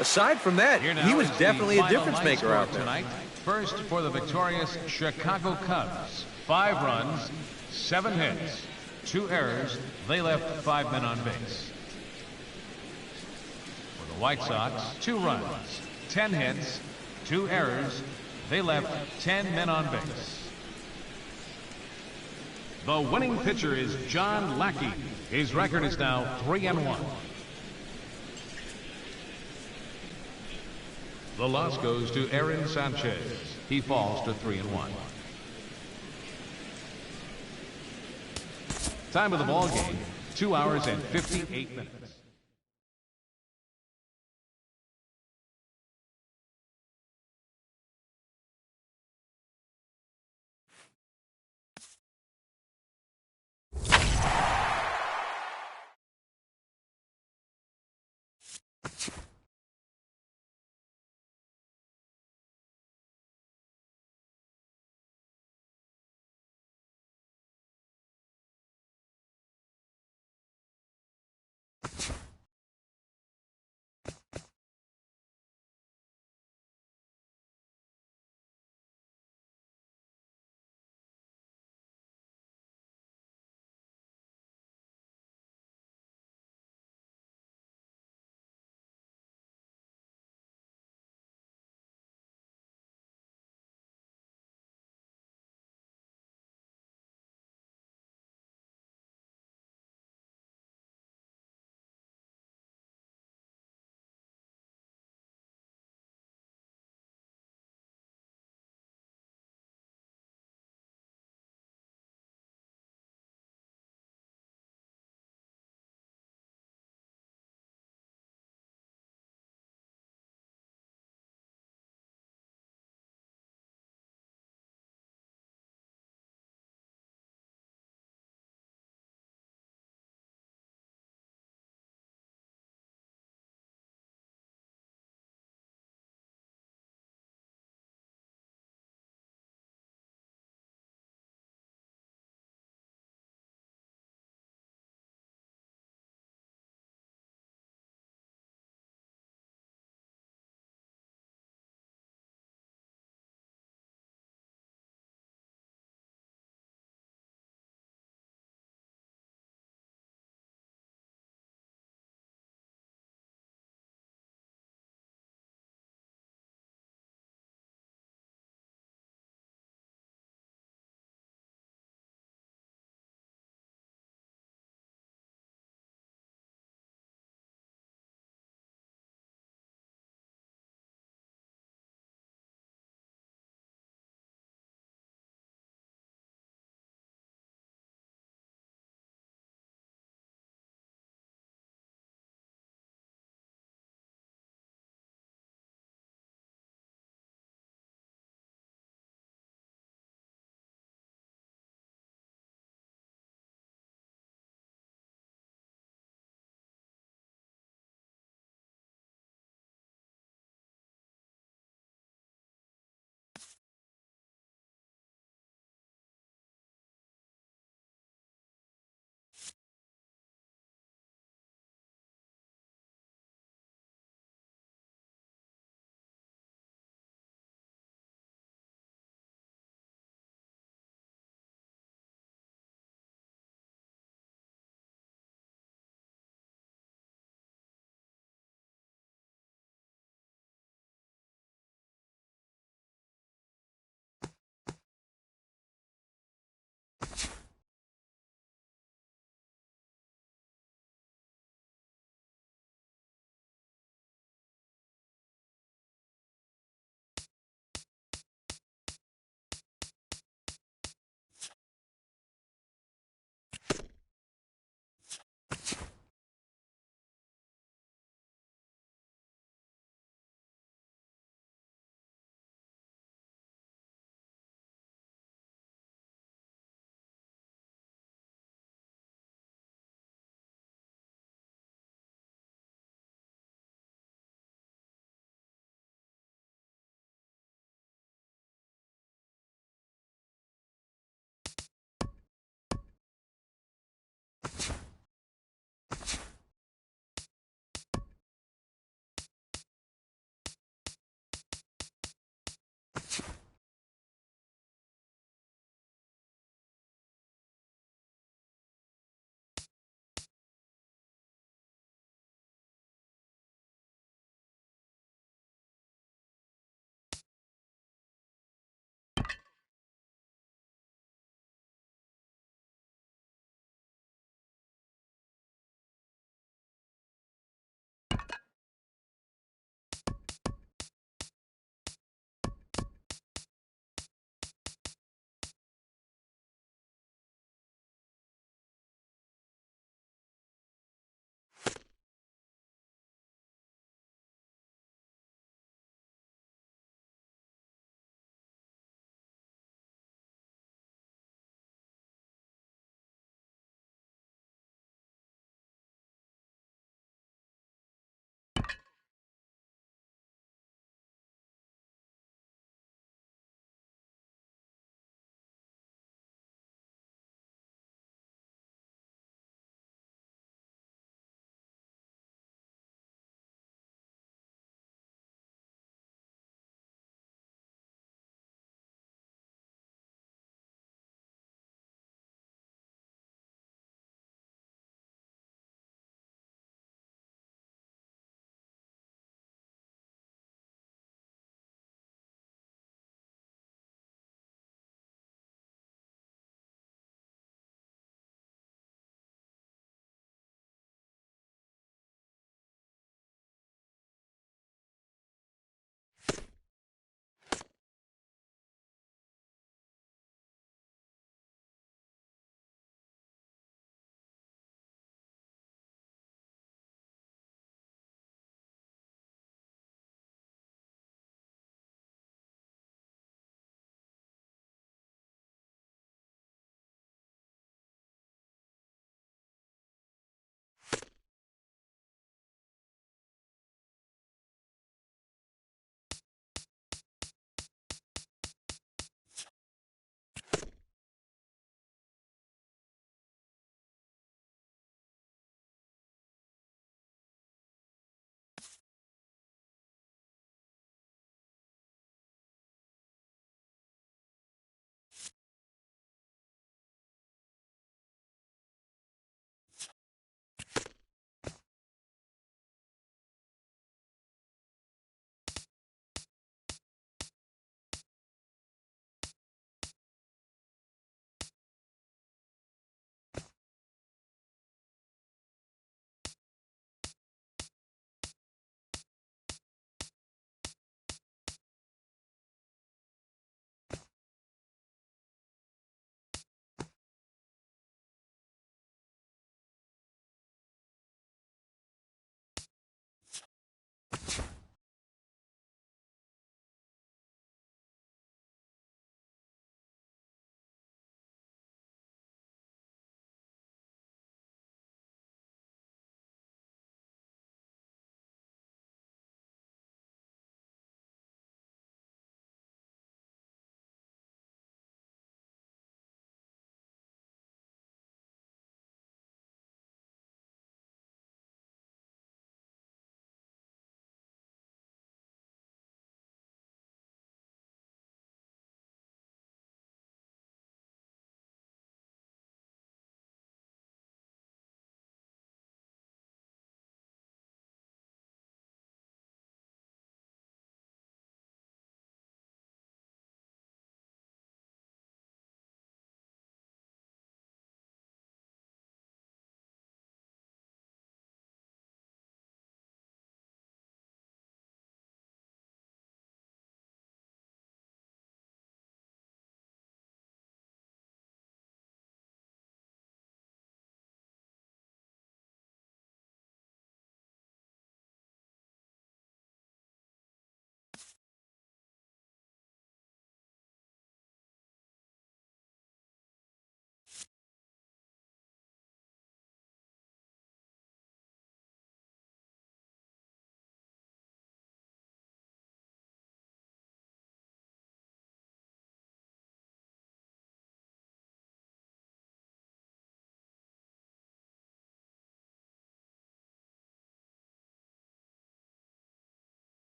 aside from that, he was definitely a difference maker out there. Tonight. First for the victorious Chicago Cubs. 5 runs, 7 hits, 2 errors. They left 5 men on base. For the White Sox, 2 runs, 10 hits, 2 errors. They left 10 men on base. The winning pitcher is John Lackey. His record is now 3-1. The loss goes to Aaron Sanchez. He falls to 3-1. Time of the ball game, 2 hours and 58 minutes.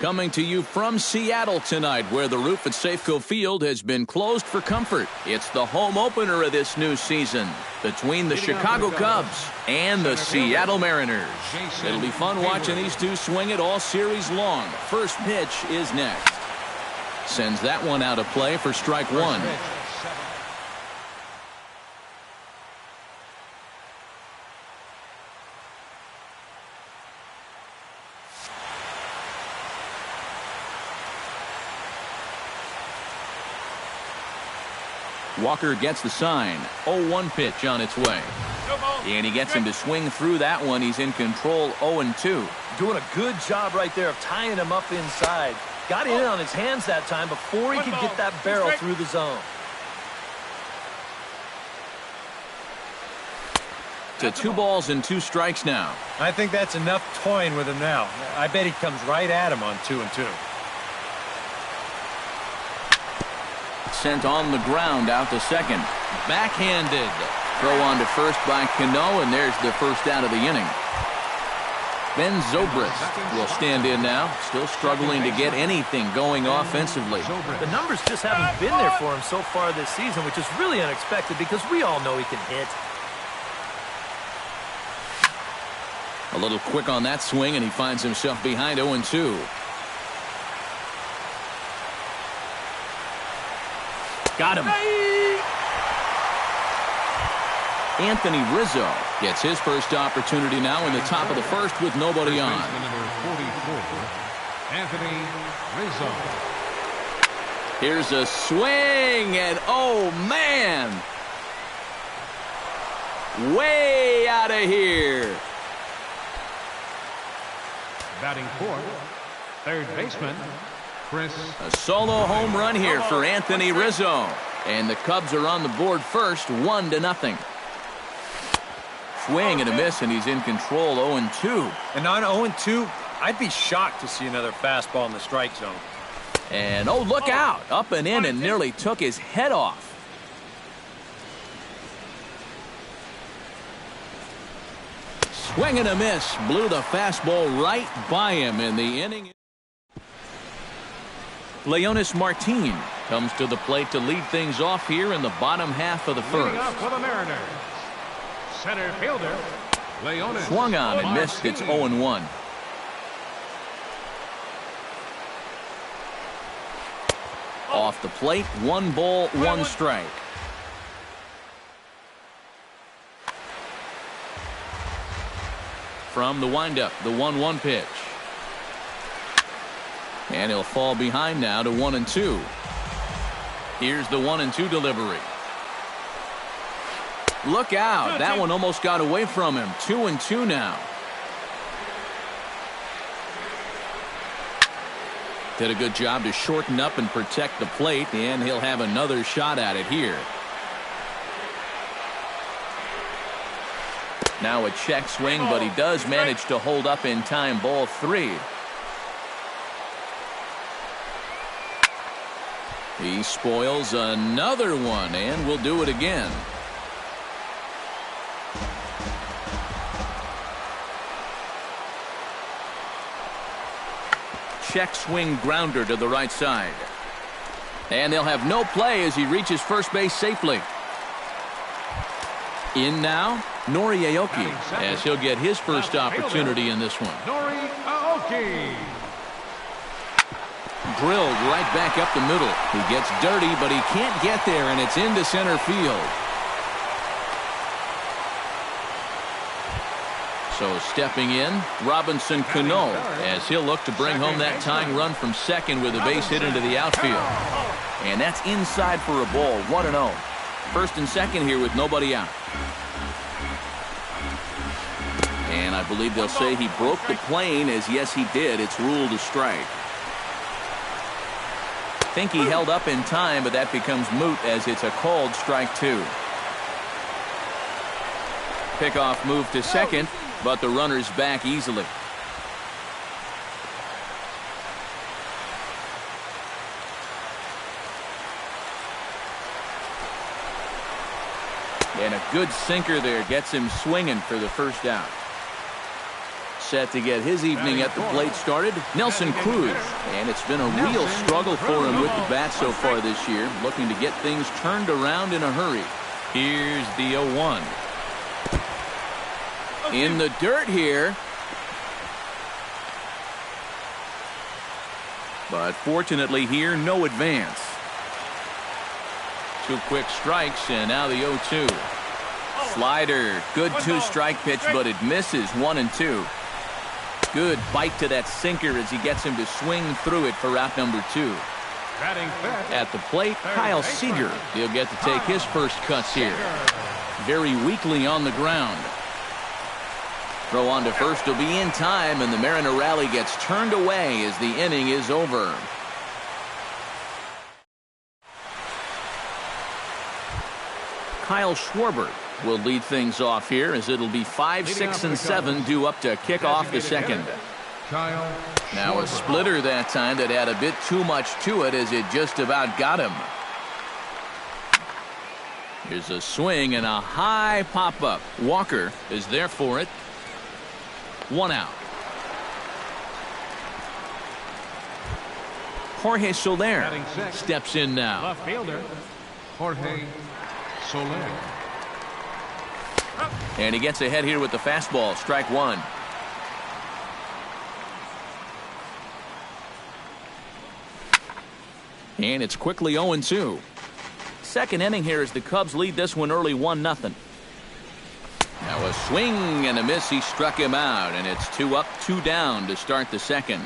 coming to you from Seattle tonight, where the roof at Safeco Field has been closed for comfort. It's the home opener of this new season between the Chicago Cubs and the Seattle Mariners. It'll be fun watching these two swing it all series long. First pitch is next. Sends that one out of play for strike one. Walker gets the sign. 0-1 pitch on its way. And he gets him to swing through that one. He's in control, 0-2. Doing a good job right there of tying him up inside. Got in on his hands that time before he could get that barrel through the zone. To 2 balls and 2 strikes now. I think that's enough toying with him now. I bet he comes right at him on 2-2. Sent on the ground out to second. Backhanded. Throw on to first by Cano, and there's the first out of the inning. Ben Zobrist will stand in now, still struggling to get anything going offensively. The numbers just haven't been there for him so far this season, which is really unexpected because we all know he can hit. A little quick on that swing, and he finds himself behind 0-2. Got him. Anthony Rizzo gets his first opportunity now in the top of the first with nobody on. Number 44, Anthony Rizzo. Here's a swing, and oh man, way out of here. Batting fourth, third baseman, Chris. A solo home run here for Anthony Rizzo. And the Cubs are on the board first, 1-0. Swing and a miss, and he's in control, 0-2. And on 0-2, I'd be shocked to see another fastball in the strike zone. And oh, look out. Up and in and nearly took his head off. Swing and a miss. Blew the fastball right by him in the inning. Leonis Martin comes to the plate to lead things off here in the bottom half of the first. Leading off for the Mariners, center fielder, Leonis. Swung on and missed. It's 0-1. Off the plate, 1 ball, 1 strike. From the windup, the 1-1 pitch. And he'll fall behind now to 1-2. Here's the 1-2 delivery. Look out. That one almost got away from him. 2-2 now. Did a good job to shorten up and protect the plate, and he'll have another shot at it here. Now a check swing, but he does manage to hold up in time. Ball 3. He spoils another one, and will do it again. Check swing grounder to the right side. And they'll have no play as he reaches first base safely. In now, Nori Aoki, as he'll get his first opportunity in this one. Nori Aoki. Drilled right back up the middle. He gets dirty, but he can't get there, and it's into center field. So stepping in, Robinson Cano, as he'll look to bring home that tying run from second with a base hit into the outfield. And that's inside for a ball, 1-0. First and second here with nobody out. And I believe they'll say he broke the plane, as yes he did. It's ruled a strike. I think he held up in time, but that becomes moot as it's a called strike 2. Pickoff move to second, but the runner's back easily. And a good sinker there gets him swinging for the first out. Set to get his evening at the plate started, Nelson Cruz. And it's been a real struggle for him with the bat so far this year, looking to get things turned around in a hurry. Here's the 0-1. In the dirt here. But fortunately here, no advance. 2 quick strikes, and now the 0-2. Slider, good 2-strike pitch, but it misses 1-2. Good bite to that sinker as he gets him to swing through it for out number 2. At the plate, Kyle Seager. He'll get to take his first cuts here. Very weakly on the ground. Throw on to first will be in time, and the Mariner rally gets turned away as the inning is over. Kyle Schwarber will lead things off here as it'll be 5, 6, and 7 due up to kick off the second. Now a splitter that time that had a bit too much to it as it just about got him. Here's a swing and a high pop-up. Walker is there for it. 1 out. Jorge Soler steps in now. Left fielder, Jorge Soler. And he gets ahead here with the fastball. Strike 1. And it's quickly 0-2. Second inning here as the Cubs lead this one early 1-0. Now a swing and a miss. He struck him out, and it's 2 up, 2 down to start the second.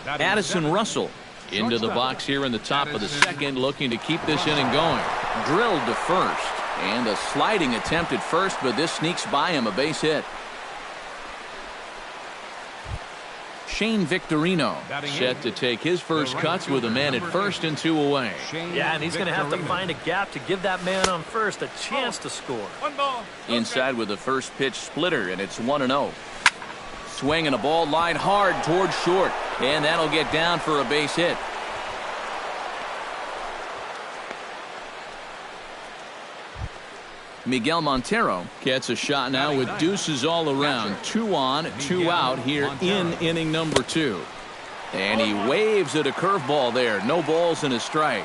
Addison Russell into the box here in the top of the second, looking to keep this inning going. Drilled to first, and a sliding attempt at first, but this sneaks by him, a base hit. Shane Victorino set to take his first cuts with a man at first and 2 away. Yeah, and he's going to have to find a gap to give that man on first a chance to score. Inside with the first pitch splitter, and it's 1-0. Swing and a ball line hard towards short, and that'll get down for a base hit. Miguel Montero gets a shot now with deuces all around. 2 on, 2 out here in inning number 2. And he waves at a curveball there. No balls and a strike.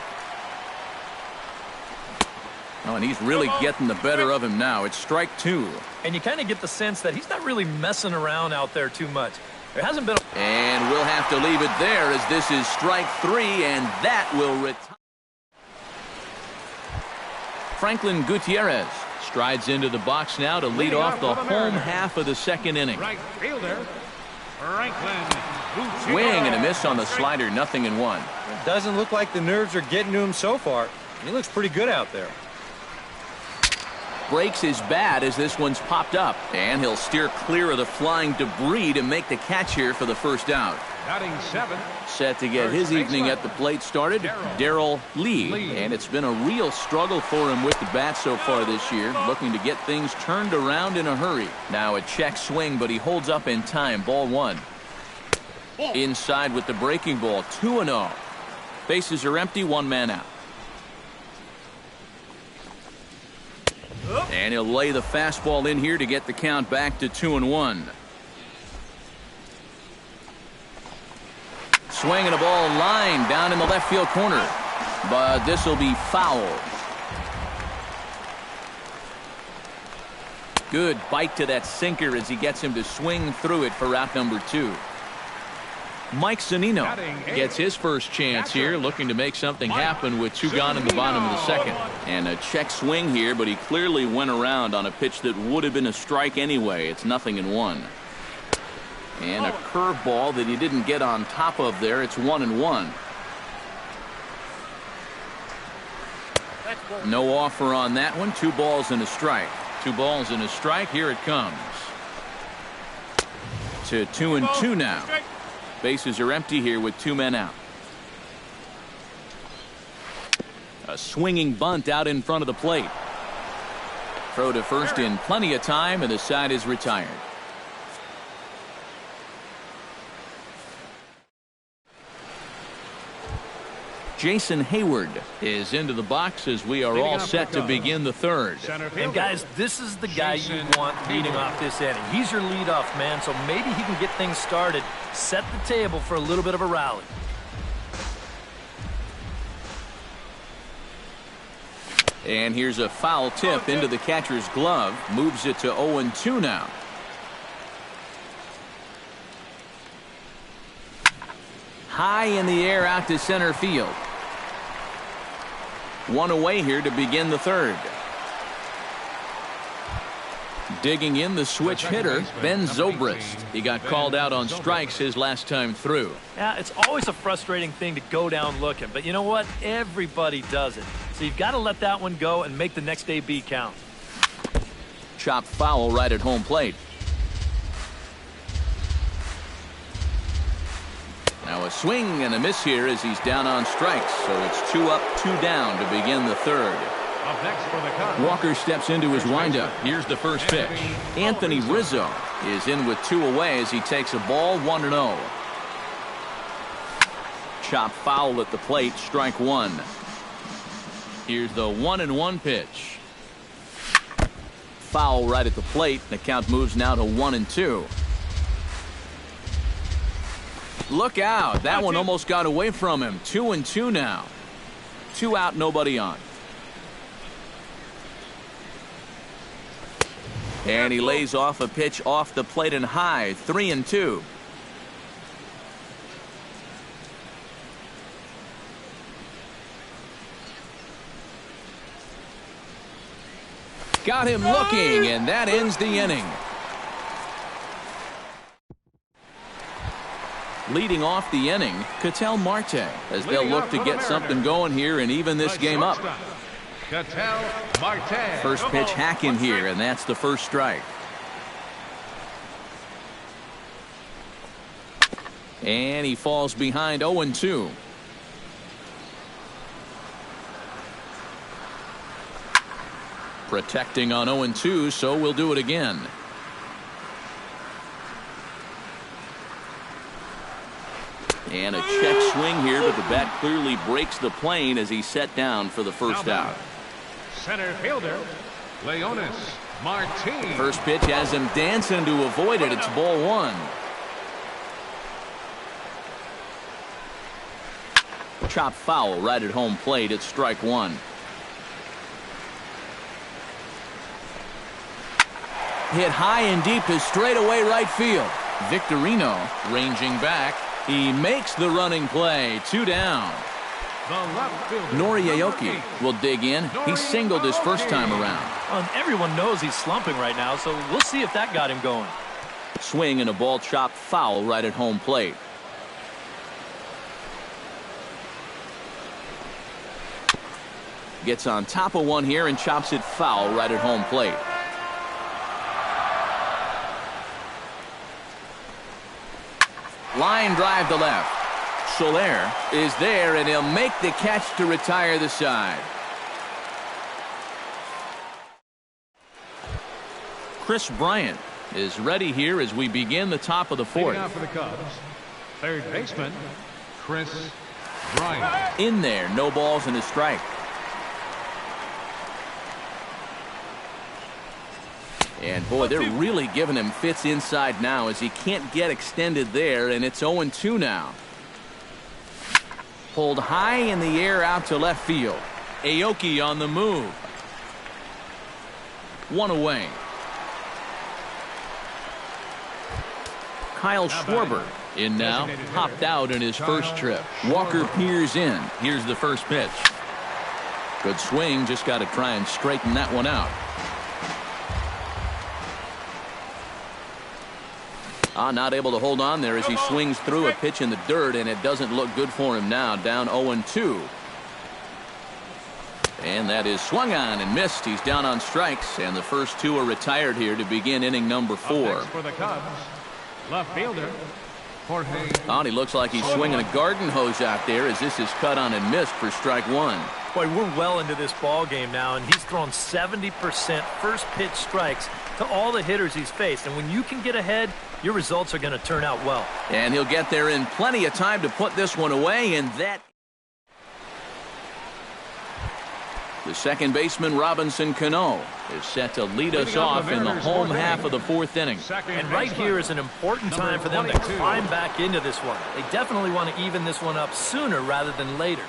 Oh, and he's really getting the better of him now. It's strike 2. And you kind of get the sense that he's not really messing around out there too much. There hasn't been. And we'll have to leave it there as this is strike 3, and that will retire. Franklin Gutierrez strides into the box now to lead off the home half of the second inning. Right fielder, Franklin. Swing and a miss on the slider, 0-1. Doesn't look like the nerves are getting to him so far. He looks pretty good out there. Breaks his bat as this one's popped up, and he'll steer clear of the flying debris to make the catch here for the first out. Batting 7. Set to get his evening at the plate started, Darrell Lee. And it's been a real struggle for him with the bat so far this year, looking to get things turned around in a hurry. Now a check swing, but he holds up in time. Ball 1. Inside with the breaking ball, 2-0. Bases are empty, 1 man out. And he'll lay the fastball in here to get the count back to 2-1. Swing and a ball line down in the left field corner. But this will be foul. Good bite to that sinker as he gets him to swing through it for out number 2. Mike Zunino gets his first chance here, looking to make something happen with 2 gone in the bottom of the second. And a check swing here, but he clearly went around on a pitch that would have been a strike anyway. It's 0-1. And a curveball that he didn't get on top of there. It's 1-1. No offer on that one. 2 balls and a strike. 2 balls and a strike. Here it comes. To 2-2 now. Bases are empty here with 2 men out. A swinging bunt out in front of the plate. Throw to first in plenty of time, and the side is retired. Jason Hayward is into the box as we are all set to begin the third. And guys, this is the guy you want leading off this inning. He's your leadoff man, so maybe he can get things started, set the table for a little bit of a rally. And here's a foul tip into the catcher's glove. Moves it to 0-2 now. High in the air out to center field. One away here to begin the third. Digging in the switch hitter, Ben Zobrist. He got called out on strikes his last time through. Yeah, it's always a frustrating thing to go down looking, but you know what? Everybody does it. So you've got to let that one go and make the next AB count. Chopped foul right at home plate. Now a swing and a miss here as he's down on strikes. So it's 2 up, 2 down to begin the third. Up next for the Cubs, Walker steps into his windup. Here's the first pitch. Anthony Rizzo is in with 2 away as he takes a ball 1-0. Chop foul at the plate, strike 1. Here's the 1-1 pitch. Foul right at the plate. The count moves now to 1-2. Look out. That one almost got away from him. 2-2 now. 2 out, nobody on. And he lays off a pitch off the plate and high. 3-2. Got him looking, and that ends the inning. Leading off the inning, Ketel Marte, as they'll look to get something going here and even this game up. Ketel Marte. First pitch hacking here, and that's the first strike. And he falls behind 0-2. Protecting on 0-2, so we'll do it again. And a check swing here, but the bat clearly breaks the plane as he's set down for the first out. Center fielder, Leonis Martin. First pitch has him dancing to avoid it. It's ball 1. Chop foul right at home plate. It's strike 1. Hit high and deep to straightaway right field. Victorino ranging back. He makes the running play. 2 down. The left fielder, Nori Aoki will dig in. He singled his first time around. Well, and everyone knows he's slumping right now, so we'll see if that got him going. Swing and a ball chopped foul right at home plate. Gets on top of one here and chops it foul right at home plate. Line drive to left. Soler is there, and he'll make the catch to retire the side. Chris Bryant is ready here as we begin the top of the fourth. Leading off for the Cubs, third baseman, Chris Bryant. In there, no balls and a strike. And boy, they're really giving him fits inside now as he can't get extended there, and it's 0-2 now. Pulled high in the air out to left field. Aoki on the move. 1 away. Kyle Schwarber in now, popped out in his first trip. Walker peers in. Here's the first pitch. Good swing, just got to try and straighten that one out. Not able to hold on there as he swings through a pitch in the dirt, and it doesn't look good for him now. Down 0-2. And that is swung on and missed. He's down on strikes, and the first 2 are retired here to begin inning number 4. Up next for the Cubs, left fielder, Jorge. He looks like he's swinging a garden hose out there as this is cut on and missed for strike 1. Boy, we're well into this ball game now, and he's thrown 70% first pitch strikes to all the hitters he's faced. And when you can get ahead, your results are going to turn out well. And he'll get there in plenty of time to put this one away, and that The second baseman, Robinson Cano, is set to lead us off in the home half of the fourth inning. And right here is an important time for them to climb back into this one. They definitely want to even this one up sooner rather than later.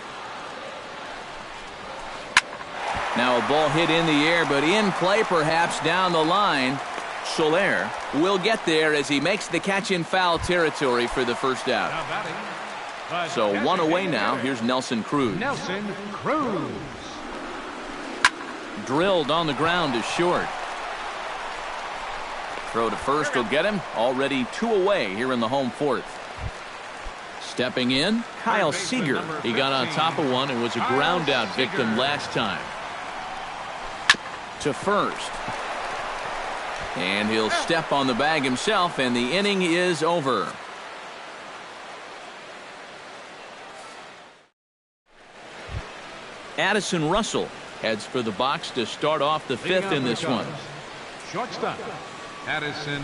Now a ball hit in the air, but in play perhaps down the line. Soler will get there as he makes the catch in foul territory for the first out. So one away now. Here's Nelson Cruz. Drilled on the ground is short. Throw to first will get him. Already 2 away here in the home fourth. Stepping in, Kyle Seager. He got on top of one and was a ground out victim last time. To first. And he'll step on the bag himself, and the inning is over. Addison Russell heads for the box to start off the fifth in this one. Shortstop, Addison.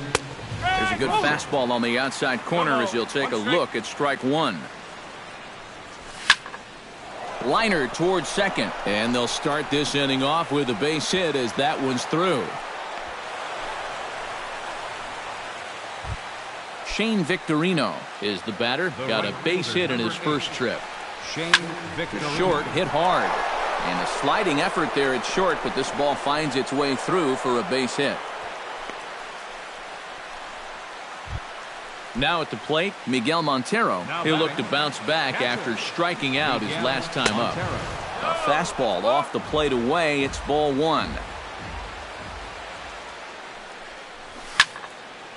There's a good fastball on the outside corner as he'll take a look at strike one. Liner towards second, and they'll start this inning off with a base hit as that one's through. Shane Victorino is the batter. Got a base hit in his first trip. Short, hit hard. And a sliding effort there at short, but this ball finds its way through for a base hit. Now at the plate, Miguel Montero. He'll look to bounce back after striking out his last time up. A fastball off the plate away. It's ball one.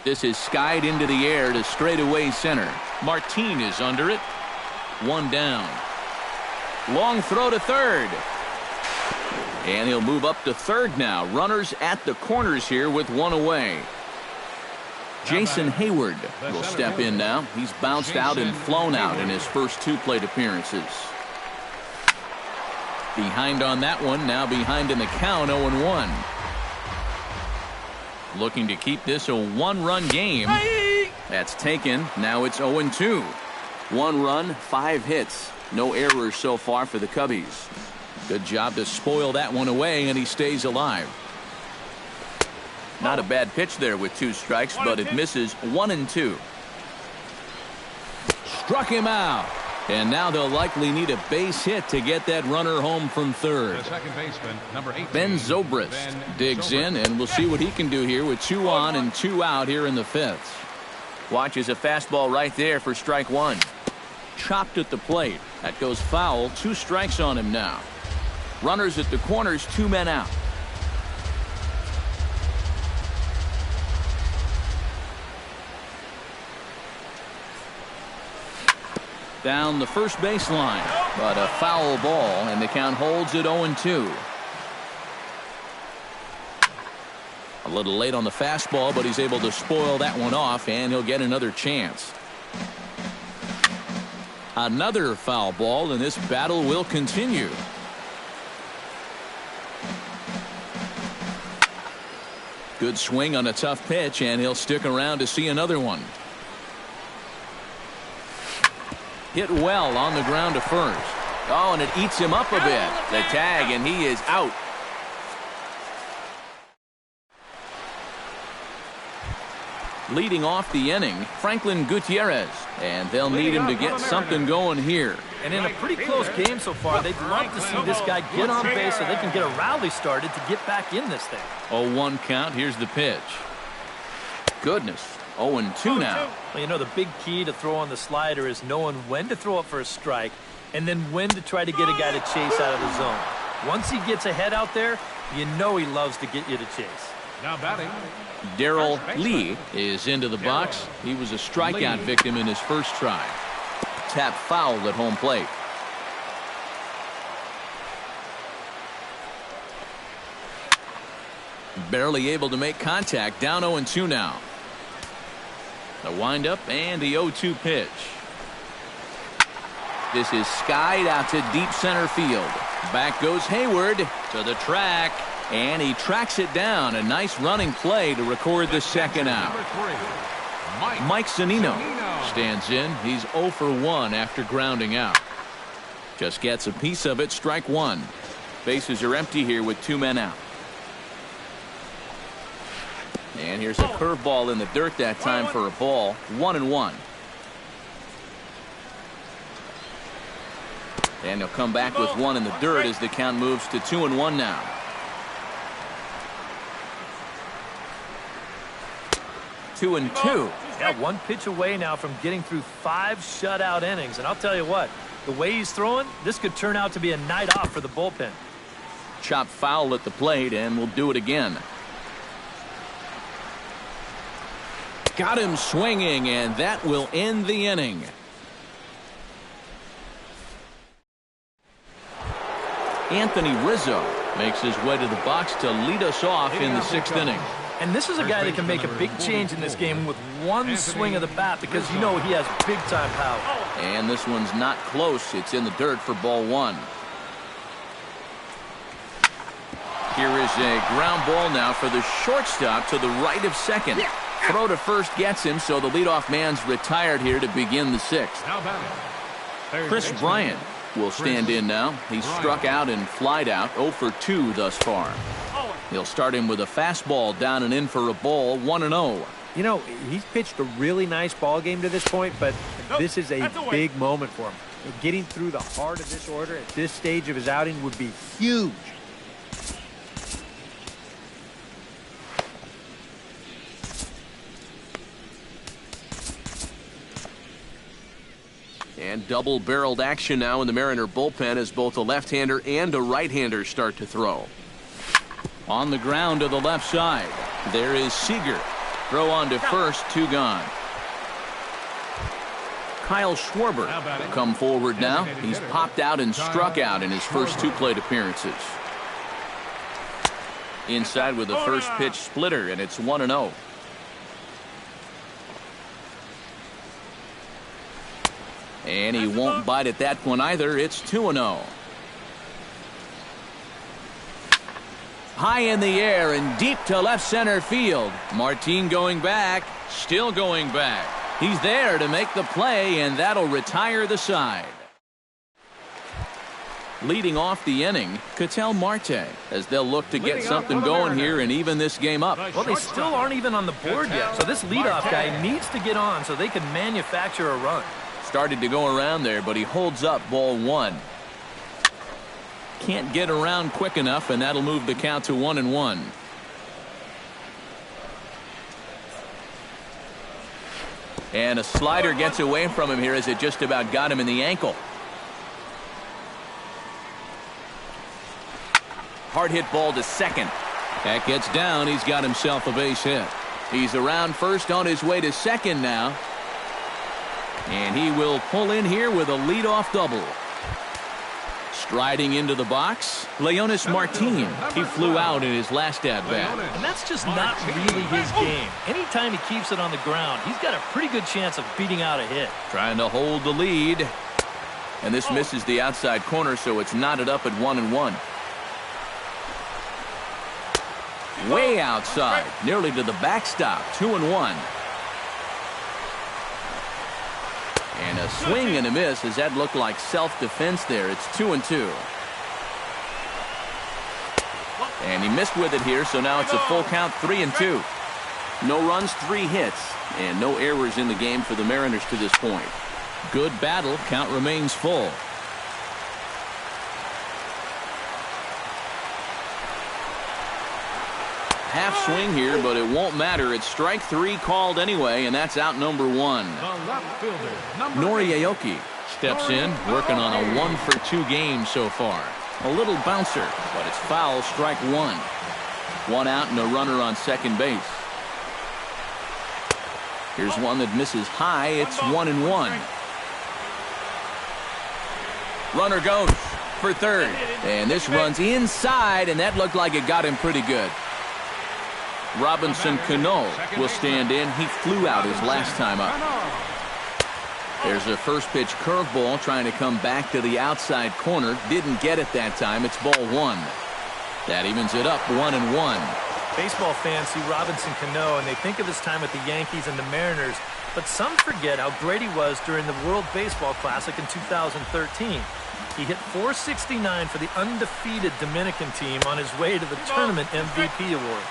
This is skied into the air to straightaway center. Martin is under it. One down. Long throw to third. And he'll move up to third now. Runners at the corners here with one away. Jason Hayward will step in now. He's bounced out and flown out in his first 2 plate appearances. Behind on that one, now behind in the count, 0-1. Looking to keep this a 1-run game. That's taken. Now it's 0-2. 1 run, 5 hits. No errors so far for the Cubbies. Good job to spoil that one away, and he stays alive. Not a bad pitch there with 2 strikes, but it misses 1-2. Struck him out. And now they'll likely need a base hit to get that runner home from third. The second baseman, number 18, Ben Zobrist digs in, and we'll see what he can do here with 2 on and 2 out here in the fifth. Watches a fastball right there for strike one. Chopped at the plate. That goes foul. 2 strikes on him now. Runners at the corners, 2 men out. Down the first baseline, but a foul ball, and the count holds at 0-2. A little late on the fastball, but he's able to spoil that one off, and he'll get another chance. Another foul ball, and this battle will continue. Good swing on a tough pitch, and he'll stick around to see another one. Hit well on the ground to first. Oh, and it eats him up a bit. The tag, and he is out. Leading off the inning, Franklin Gutierrez, and they'll need him to get something going here. And in a pretty close game so far, they'd love to see this guy get on base so they can get a rally started to get back in this thing. 0-1 count. Here's the pitch. Goodness. 0-2 now. Well, you know, the big key to throw on the slider is knowing when to throw it for a strike and then when to try to get a guy to chase out of the zone. Once he gets ahead out there, you know he loves to get you to chase. Now batting, Darrell Lee is into the box. He was a strikeout victim in his first try. Tap fouled at home plate. Barely able to make contact. Down 0-2 now. The windup and the 0-2 pitch. This is skied out to deep center field. Back goes Hayward to the track, and he tracks it down. A nice running play to record the second out. Mike Zunino stands in. He's 0 for 1 after grounding out. Just gets a piece of it. Strike one. Bases are empty here with 2 men out. And here's a curveball in the dirt that time for a ball. 1-1. And he'll come back with 1 in the dirt as the count moves to 2-1 now. Two and two. Yeah, 1 pitch away now from getting through 5 shutout innings. And I'll tell you what, the way he's throwing, this could turn out to be a night off for the bullpen. Chopped foul at the plate, and we'll do it again. Got him swinging, and that will end the inning. Anthony Rizzo makes his way to the box to lead us off in the 6th inning. And this is a guy that can make a big change in this game with 1 swing of the bat because you know he has big-time power. And this one's not close. It's in the dirt for ball 1. Here is a ground ball now for the shortstop to the right of second. Throw to first gets him, so the leadoff man's retired here to begin the 6th. Chris Bryant will stand in now. He's struck out and flied out, 0 for 2 thus far. He'll start him with a fastball down and in for a ball, 1-0. You know, he's pitched a really nice ball game to this point, but this is a big moment for him. Getting through the heart of this order at this stage of his outing would be huge. And double-barreled action now in the Mariner bullpen as both a left-hander and a right-hander start to throw. On the ground to the left side. There is Seager. Throw on to first, 2 gone. Kyle Schwarber will come forward now. He's popped out and struck out in his first 2 plate appearances. Inside with the first pitch splitter, and it's 1-0. And he won't bite at that one either. It's 2-0. High in the air and deep to left center field. Martin going back, still going back. He's there to make the play, and that'll retire the side. Leading off the inning, Ketel Marte, as they'll look to get something going here and even this game up. Well, they still aren't even on the board yet, so this leadoff guy needs to get on so they can manufacture a run. Started to go around there, but he holds up ball 1. Can't get around quick enough, and that'll move the count to 1-1. And a slider gets away from him here as it just about got him in the ankle. Hard hit ball to second. That gets down. He's got himself a base hit. He's around first on his way to second now. And he will pull in here with a leadoff double. Striding into the box, Leonis Martin. He flew out in his last at-bat. And that's just not really his game. Anytime he keeps it on the ground, he's got a pretty good chance of beating out a hit. Trying to hold the lead. And this misses the outside corner, so it's knotted up at 1-1. Way outside, nearly to the backstop, 2-1. And a swing and a miss as that looked like self-defense there. It's 2-2. And he missed with it here, so now it's a full count, 3-2. No runs, 3 hits, and no errors in the game for the Mariners to this point. Good battle. Count remains full. Half swing here, but it won't matter. It's strike 3 called anyway, and that's out number 1. Nori Aoki steps in, working on a 1 for 2 game so far. A little bouncer, but it's foul, strike 1. 1 out and a runner on second base. Here's one that misses high. It's 1-1. Runner goes for third, and this runs inside, and that looked like it got him pretty good. Robinson Cano will stand in. He flew out his last time up. There's a first pitch curveball trying to come back to the outside corner. Didn't get it that time. It's ball 1. That evens it up 1-1. Baseball fans see Robinson Cano and they think of his time with the Yankees and the Mariners, but some forget how great he was during the World Baseball Classic in 2013. He hit .469 for the undefeated Dominican team on his way to the tournament MVP award.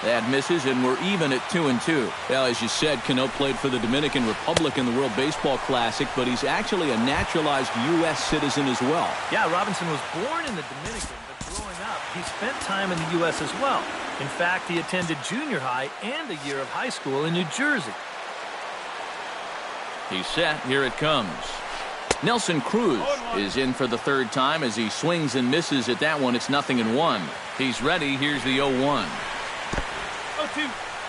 That misses, and we're even at 2-2. Well, as you said, Cano played for the Dominican Republic in the World Baseball Classic, but he's actually a naturalized U.S. citizen as well. Yeah, Robinson was born in the Dominican, but growing up, he spent time in the U.S. as well. In fact, he attended junior high and a year of high school in New Jersey. He's set. Here it comes. Nelson Cruz is in for the third time as he swings and misses at that one. It's 0-1. He's ready. Here's the 0-1.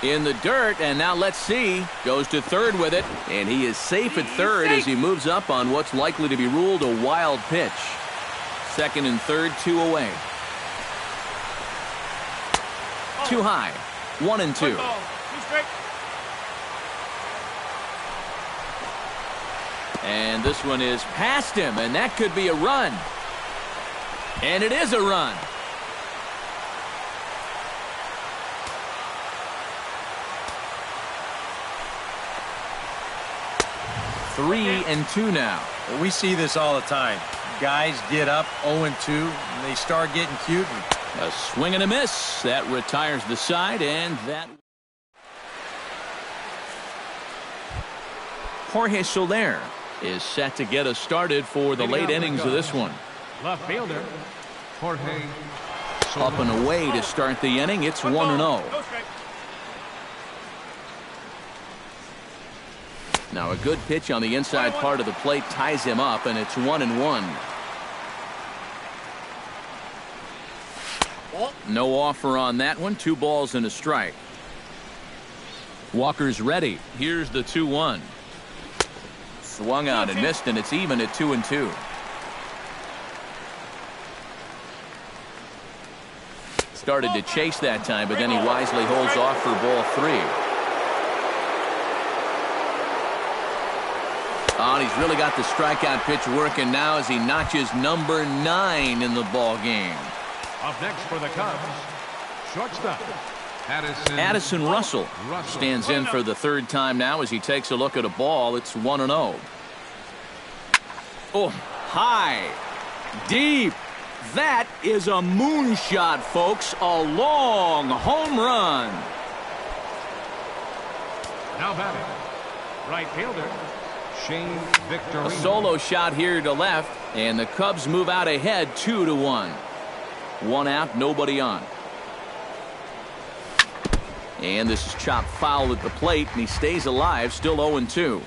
In the dirt, and now let's see. Goes to third with it, and he is safe at third as he moves up on what's likely to be ruled a wild pitch. Second and third, 2 away. Too high. 1-2. And this one is past him, and that could be a run. And it is a run. Three and two now. Well, we see this all the time. Guys get up 0-2, and they start getting cute. A swing and a miss. That retires the side, and that... Jorge Soler is set to get us started for the late innings of this one. Left fielder, Jorge Soler. Up and away to start the inning. It's 1-0. Now a good pitch on the inside part of the plate ties him up, and it's 1-1. No offer on that one. 2 balls and a strike. Walker's ready. Here's the 2-1. Swung out and missed, and it's even at 2-2. Started to chase that time, but then he wisely holds off for ball 3. Oh, and he's really got the strikeout pitch working now as he notches number 9 in the ball game. Up next for the Cubs, shortstop Addison Russell stands in for the third time now as he takes a look at a ball. It's 1-0. Oh, high, deep. That is a moonshot, folks. A long home run. Now batting, right fielder Shane Victorino. A solo shot here to left, and the Cubs move out ahead 2-1. 1 out, nobody on. And this is chopped foul at the plate, and he stays alive, still 0-2.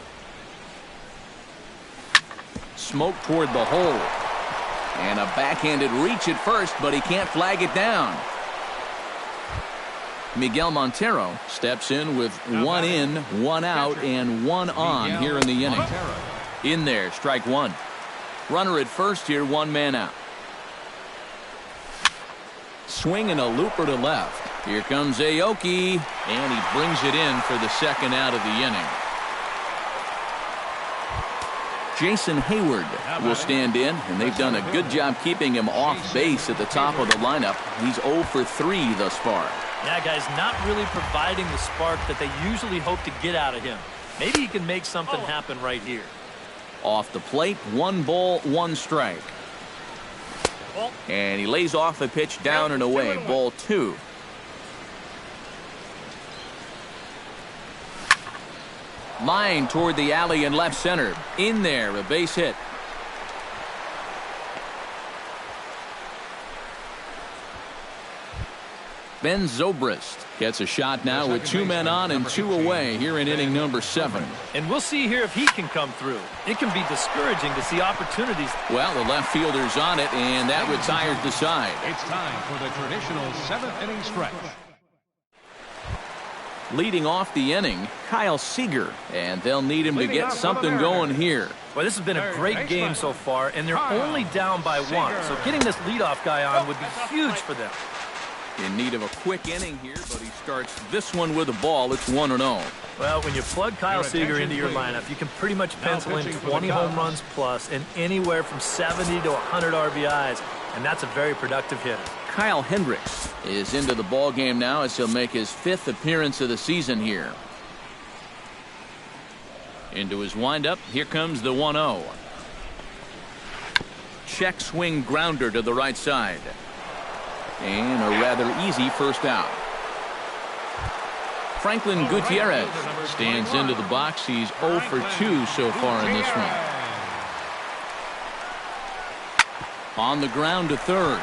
Smoke toward the hole. And a backhanded reach at first, but he can't flag it down. Miguel Montero steps in with 1 in, 1 out, and 1 on here in the inning. In there, strike 1. Runner at first here, 1 man out. Swing and a looper to left. Here comes Aoki, and he brings it in for the second out of the inning. Jason Hayward will stand in, and they've done a good job keeping him off base at the top of the lineup. He's 0 for 3 thus far. Yeah, guys, not really providing the spark that they usually hope to get out of him. Maybe he can make something happen right here. Off the plate, 1 ball, 1 strike. And he lays off a pitch down and away. Ball 2. Line toward the alley in left center. In there, a base hit. Ben Zobrist gets a shot now with 2 men on and 2 away here in inning number 7. And we'll see here if he can come through. It can be discouraging to see opportunities. Well, the left fielder's on it, and that retires the side. It's time for the traditional 7th inning stretch. Leading off the inning, Kyle Seager, and they'll need him to get something going here. Well, this has been a great game so far, and they're only down by 1. So getting this leadoff guy on would be huge for them. In need of a quick inning here, but he starts this one with a ball. It's 1-0. Well, when you plug Kyle Seager into your lineup, you can pretty much pencil in 20 home runs plus and anywhere from 70 to 100 RBIs, and that's a very productive hitter. Kyle Hendricks is into the ball game now as he'll make his 5th appearance of the season here. Into his windup, here comes the 1-0. check swing grounder to the right side. And a rather easy first out. Franklin Gutierrez stands into the box. He's 0 for 2 so far in this one. On the ground to third.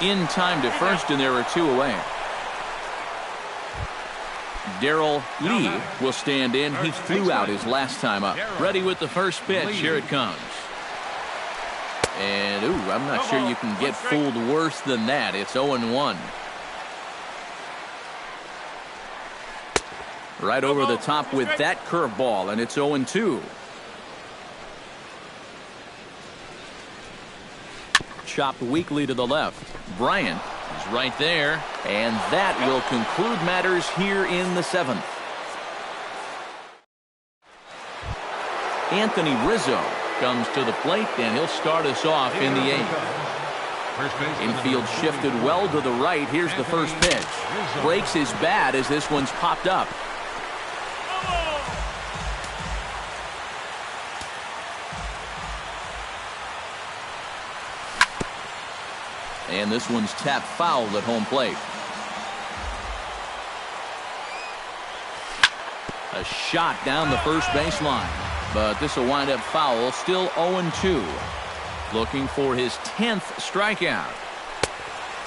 In time to first, and there are 2 away. Darrell Lee will stand in. He flew out his last time up. Ready with the first pitch. Here it comes. And, I'm not sure you can get fooled worse than that. It's 0-1. Right over the top with that curveball, and it's 0-2. Chopped weakly to the left. Bryant is right there, and that will conclude matters here in the 7th. Anthony Rizzo comes to the plate, and he'll start us off in the 8th. Infield shifted well to the right. Here's the first pitch. Breaks his bat as this one's popped up. And this one's tapped foul at home plate. A shot down the first baseline. But this will wind up foul. Still 0-2. Looking for his 10th strikeout.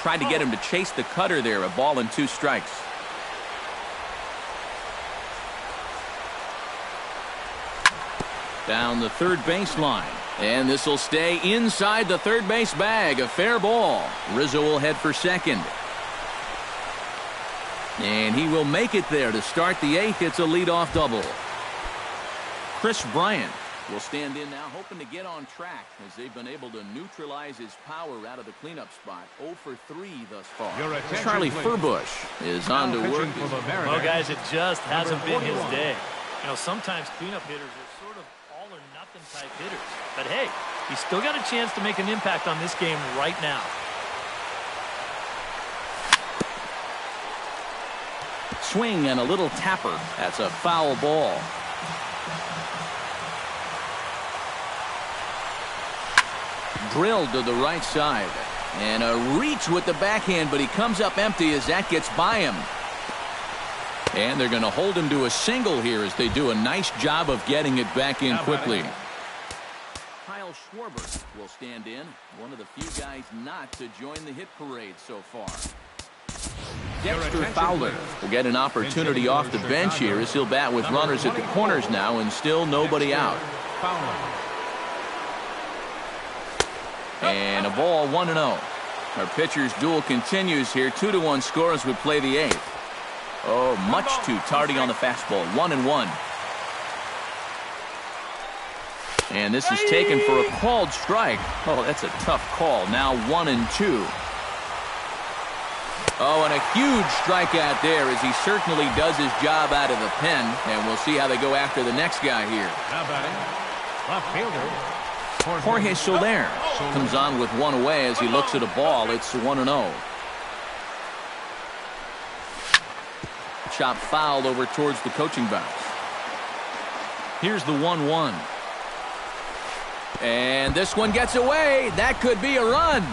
Tried to get him to chase the cutter there. A ball and 2 strikes. Down the third baseline. And this will stay inside the third base bag. A fair ball. Rizzo will head for second. And he will make it there to start the 8th. It's a leadoff double. Chris Bryant will stand in now, hoping to get on track as they've been able to neutralize his power out of the cleanup spot. 0 for 3 thus far. Charlie Furbush is on to work. Well, guys, it just hasn't been his day. You know, sometimes cleanup hitters are sort of all-or-nothing type hitters. But, hey, he's still got a chance to make an impact on this game right now. Swing and a little tapper. That's a foul ball. Drilled to the right side. And a reach with the backhand, but he comes up empty as that gets by him. And they're going to hold him to a single here as they do a nice job of getting it back in quickly. Kyle Schwarber will stand in. One of the few guys not to join the hit parade so far. Dexter Fowler will get an opportunity off the bench here as he'll bat with runners at the corners now and still nobody out. And a ball, 1-0. Our pitcher's duel continues here. 2-1 score as we play the 8th. Oh, much too tardy on the fastball. 1-1. And this is taken for a called strike. Oh, that's a tough call. Now 1-2. Oh, and a huge strikeout there as he certainly does his job out of the pen. And we'll see how they go after the next guy here. Now batting, left fielder Jorge Soler comes on with one away as he looks at a ball. It's 1-0. Chop foul over towards the coaching box. Here's the 1-1. And this one gets away. That could be a run.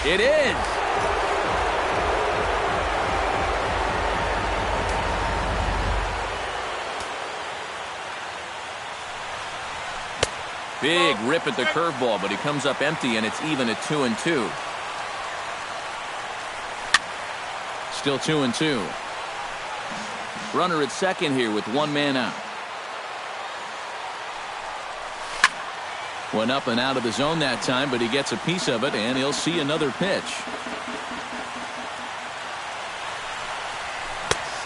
It is. Big rip at the curveball, but he comes up empty, and it's even at 2-2. Still 2-2. Runner at second here with one man out. Went up and out of the zone that time, but he gets a piece of it, and he'll see another pitch.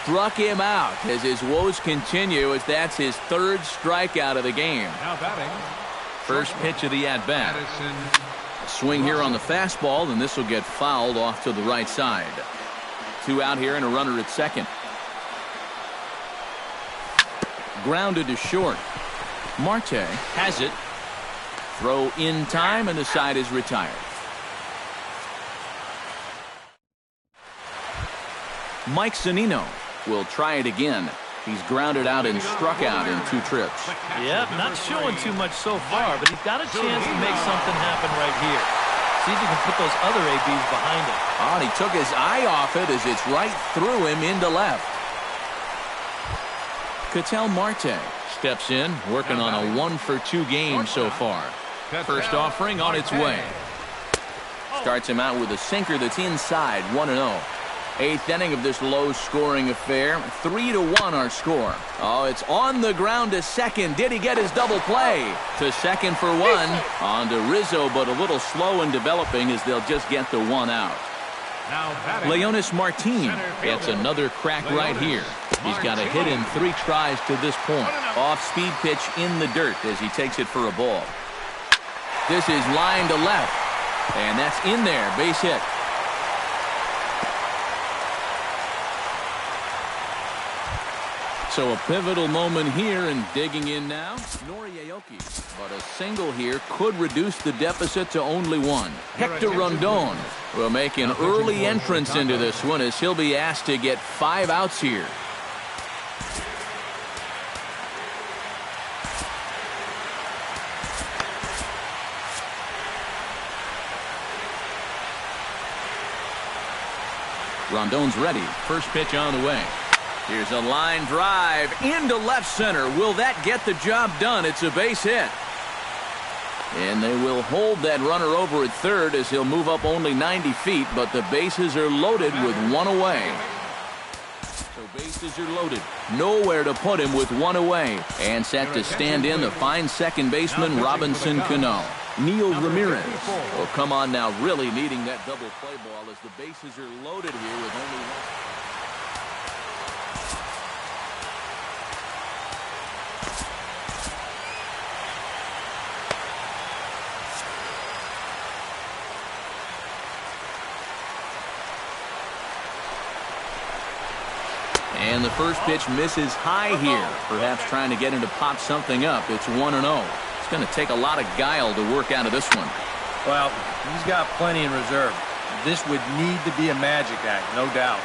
Struck him out as his woes continue, as that's his 3rd strikeout of the game. Now batting. First pitch of the at-bat. Swing here on the fastball, and this will get fouled off to the right side. 2 out here and a runner at second. Grounded to short. Marte has it. Throw in time, and the side is retired. Mike Zunino will try it again. He's grounded out and struck out in 2 trips. Yeah, not showing too much so far, but he's got a chance to make something happen right here. See if he can put those other ABs behind him. Oh, and he took his eye off it as it's right through him into left. Ketel Marte steps in, working on a 1-for-2 game so far. First offering on its way. Starts him out with a sinker that's inside, 1-0. 8th inning of this low-scoring affair. 3-1 our score. Oh, it's on the ground to second. Did he get his double play? To second for 1. On to Rizzo, but a little slow in developing as they'll just get the 1 out. Leonis Martin gets another crack right here. He's got a hit in 3 tries to this point. Off-speed pitch in the dirt as he takes it for a ball. This is line to left. And that's in there. Base hit. So a pivotal moment here, and digging in now, Noriaoki. But a single here could reduce the deficit to only 1. Hector Rondon will make an early entrance into this one as he'll be asked to get 5 outs here. Rondon's ready. First pitch on the way. Here's a line drive into left center. Will that get the job done? It's a base hit. And they will hold that runner over at third as he'll move up only 90 feet, but the bases are loaded with 1 away. So bases are loaded. Nowhere to put him with 1 away. And set to stand in the fine second baseman Robinson Cano. Neil Ramirez will come on now, really needing that double play ball as the bases are loaded here with only 1. And the first pitch misses high here. Perhaps trying to get him to pop something up. It's 1-0. It's going to take a lot of guile to work out of this one. Well, he's got plenty in reserve. This would need to be a magic act, no doubt.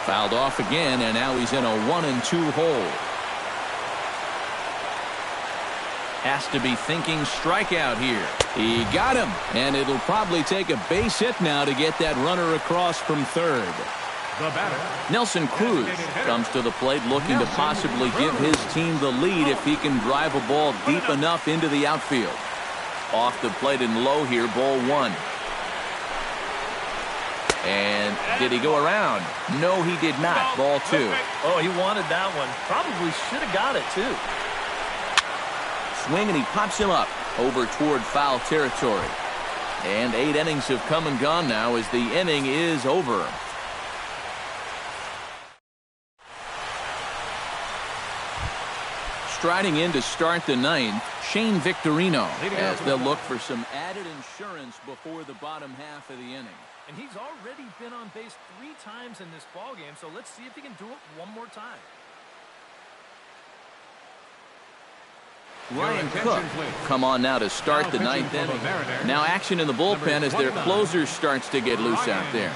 Fouled off again, and now he's in a 1-2 hole. Has to be thinking strikeout here. He got him, and it'll probably take a base hit now to get that runner across from third. The batter, Nelson Cruz comes to the plate looking to possibly give his team the lead if he can drive a ball deep enough into the outfield. Off the plate and low here, ball 1. And did he go around? No, he did not. Ball 2. Oh, he wanted that one. Probably should have got it, too. Swing, and he pops him up over toward foul territory. And 8 innings have come and gone now as the inning is over. Striding in to start the 9th, Shane Victorino, as they'll look for some added insurance before the bottom half of the inning. And he's already been on base 3 times in this ballgame, so let's see if he can do it one more time. Ryan Cook come on now to start the 9th inning. Now action in the bullpen as their closer starts to get loose out there.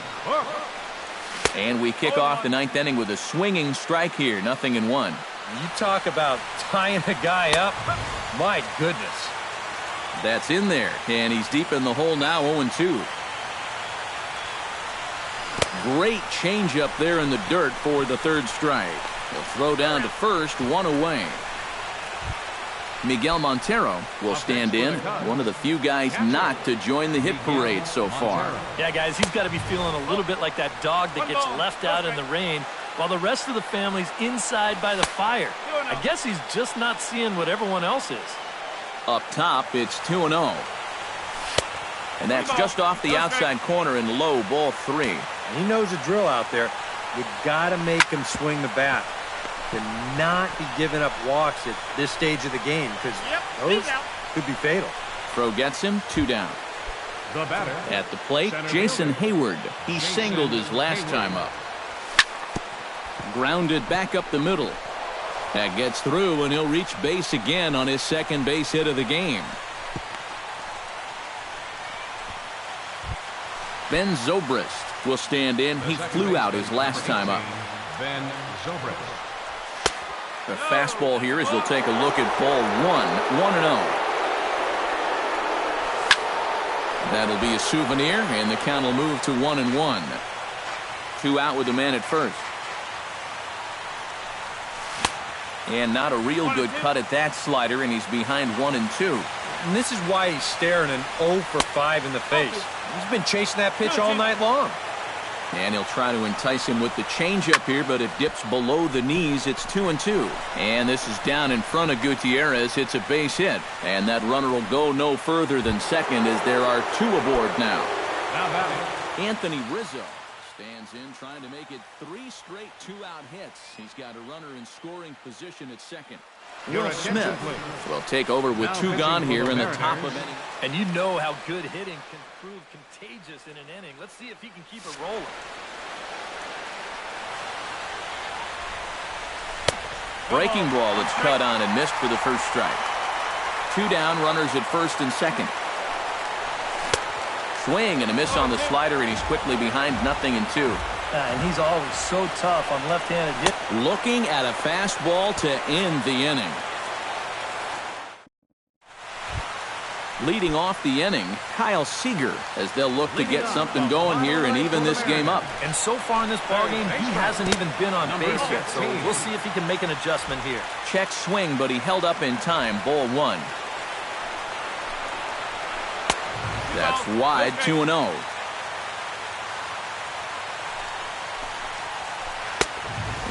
And we kick off the 9th inning with a swinging strike here, 0-1. You talk about tying a guy up. My goodness. That's in there, and he's deep in the hole now, 0-2. Great changeup there in the dirt for the 3rd strike. He'll throw down to first, 1 away. Miguel Montero will stand in, one of the few guys not to join the hit parade so far. Yeah, guys, he's got to be feeling a little bit like that dog that gets left out in the rain while the rest of the family's inside by the fire. I guess he's just not seeing what everyone else is. Up top, it's 2-0. And that's just off the outside corner and low, ball 3. He knows the drill out there. You got to make him swing the bat. To not be giving up walks at this stage of the game, because those could be fatal. Throw gets him, 2 down. the batter. At the plate, Jason Hayward. He singled his last time up. Grounded back up the middle. That gets through, and he'll reach base again on his second base hit of the game. Ben Zobrist will stand in. He flew out his last time up. Ben Zobrist. The fastball here as he'll take a look at ball 1-0. That'll be a souvenir, and the count will move to 1-1. 2 out with the man at first. And not a real good cut at that slider, and he's behind 1-2. And this is why he's staring an 0 for 5 in the face. He's been chasing that pitch all night long. And he'll try to entice him with the changeup here, but it dips below the knees. It's 2-2. And this is down in front of Gutierrez. It's a base hit. And that runner will go no further than second as there are 2 aboard now. Anthony Rizzo stands in trying to make it 3 straight 2-out hits. He's got a runner in scoring position at second. Will Smith will take over with 2 gone here in the top of inning. And you know how good hitting can prove contagious in an inning. Let's see if he can keep it rolling. Breaking ball that's cut on and missed for the first strike. 2 down, runners at first and second. Swing and a miss on the slider, and he's quickly behind 0-2. And he's always so tough on left-handed hit. Looking at a fastball to end the inning. Leading off the inning, Kyle Seager, as they'll look to get something going here and even this game up. And so far in this ballgame, he hasn't even been on base yet, so we'll see if he can make an adjustment here. Check swing, but he held up in time. Ball 1. That's wide, 2-0.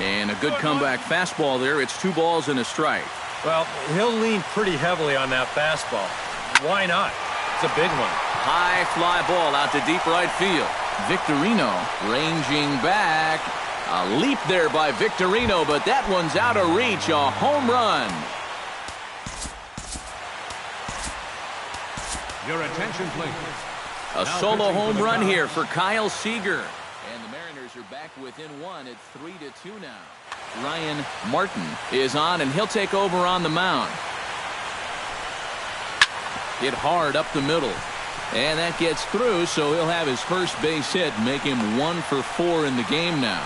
And a good comeback fastball there. It's 2 balls and a strike. Well, he'll lean pretty heavily on that fastball. Why not? It's a big one. High fly ball out to deep right field. Victorino ranging back. A leap there by Victorino, but that one's out of reach. A home run. Your attention, please. A solo home run here for Kyle Seager. And the Mariners are back within 1 at 3-2 now. Ryan Martin is on, and he'll take over on the mound. Hit hard up the middle. And that gets through, so he'll have his first base hit, make him 1 for 4 in the game now.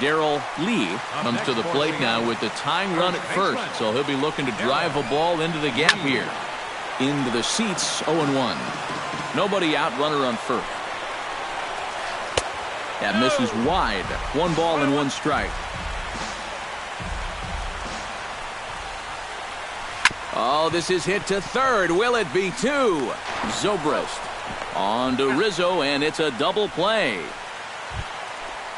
Darrell Lee comes to the plate now with the tying run at first, so he'll be looking to drive a ball into the gap here. Into the seats, 0-1. Nobody out, runner on first. That misses wide. 1 ball and 1 strike. Oh, this is hit to third. Will it be 2? Zobrist on to Rizzo, and it's a double play.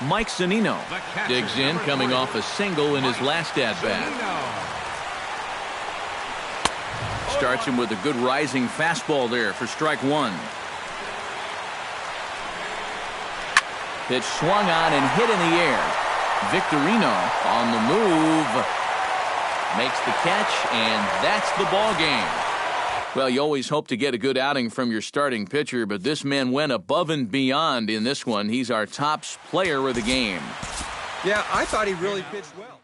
Mike Zunino digs in, coming off a single in his last at-bat. Starts him with a good rising fastball there for strike 1. Pitch swung on and hit in the air. Victorino on the move. Makes the catch, and that's the ball game. Well, you always hope to get a good outing from your starting pitcher, but this man went above and beyond in this one. He's our top player of the game. Yeah, I thought he really pitched well.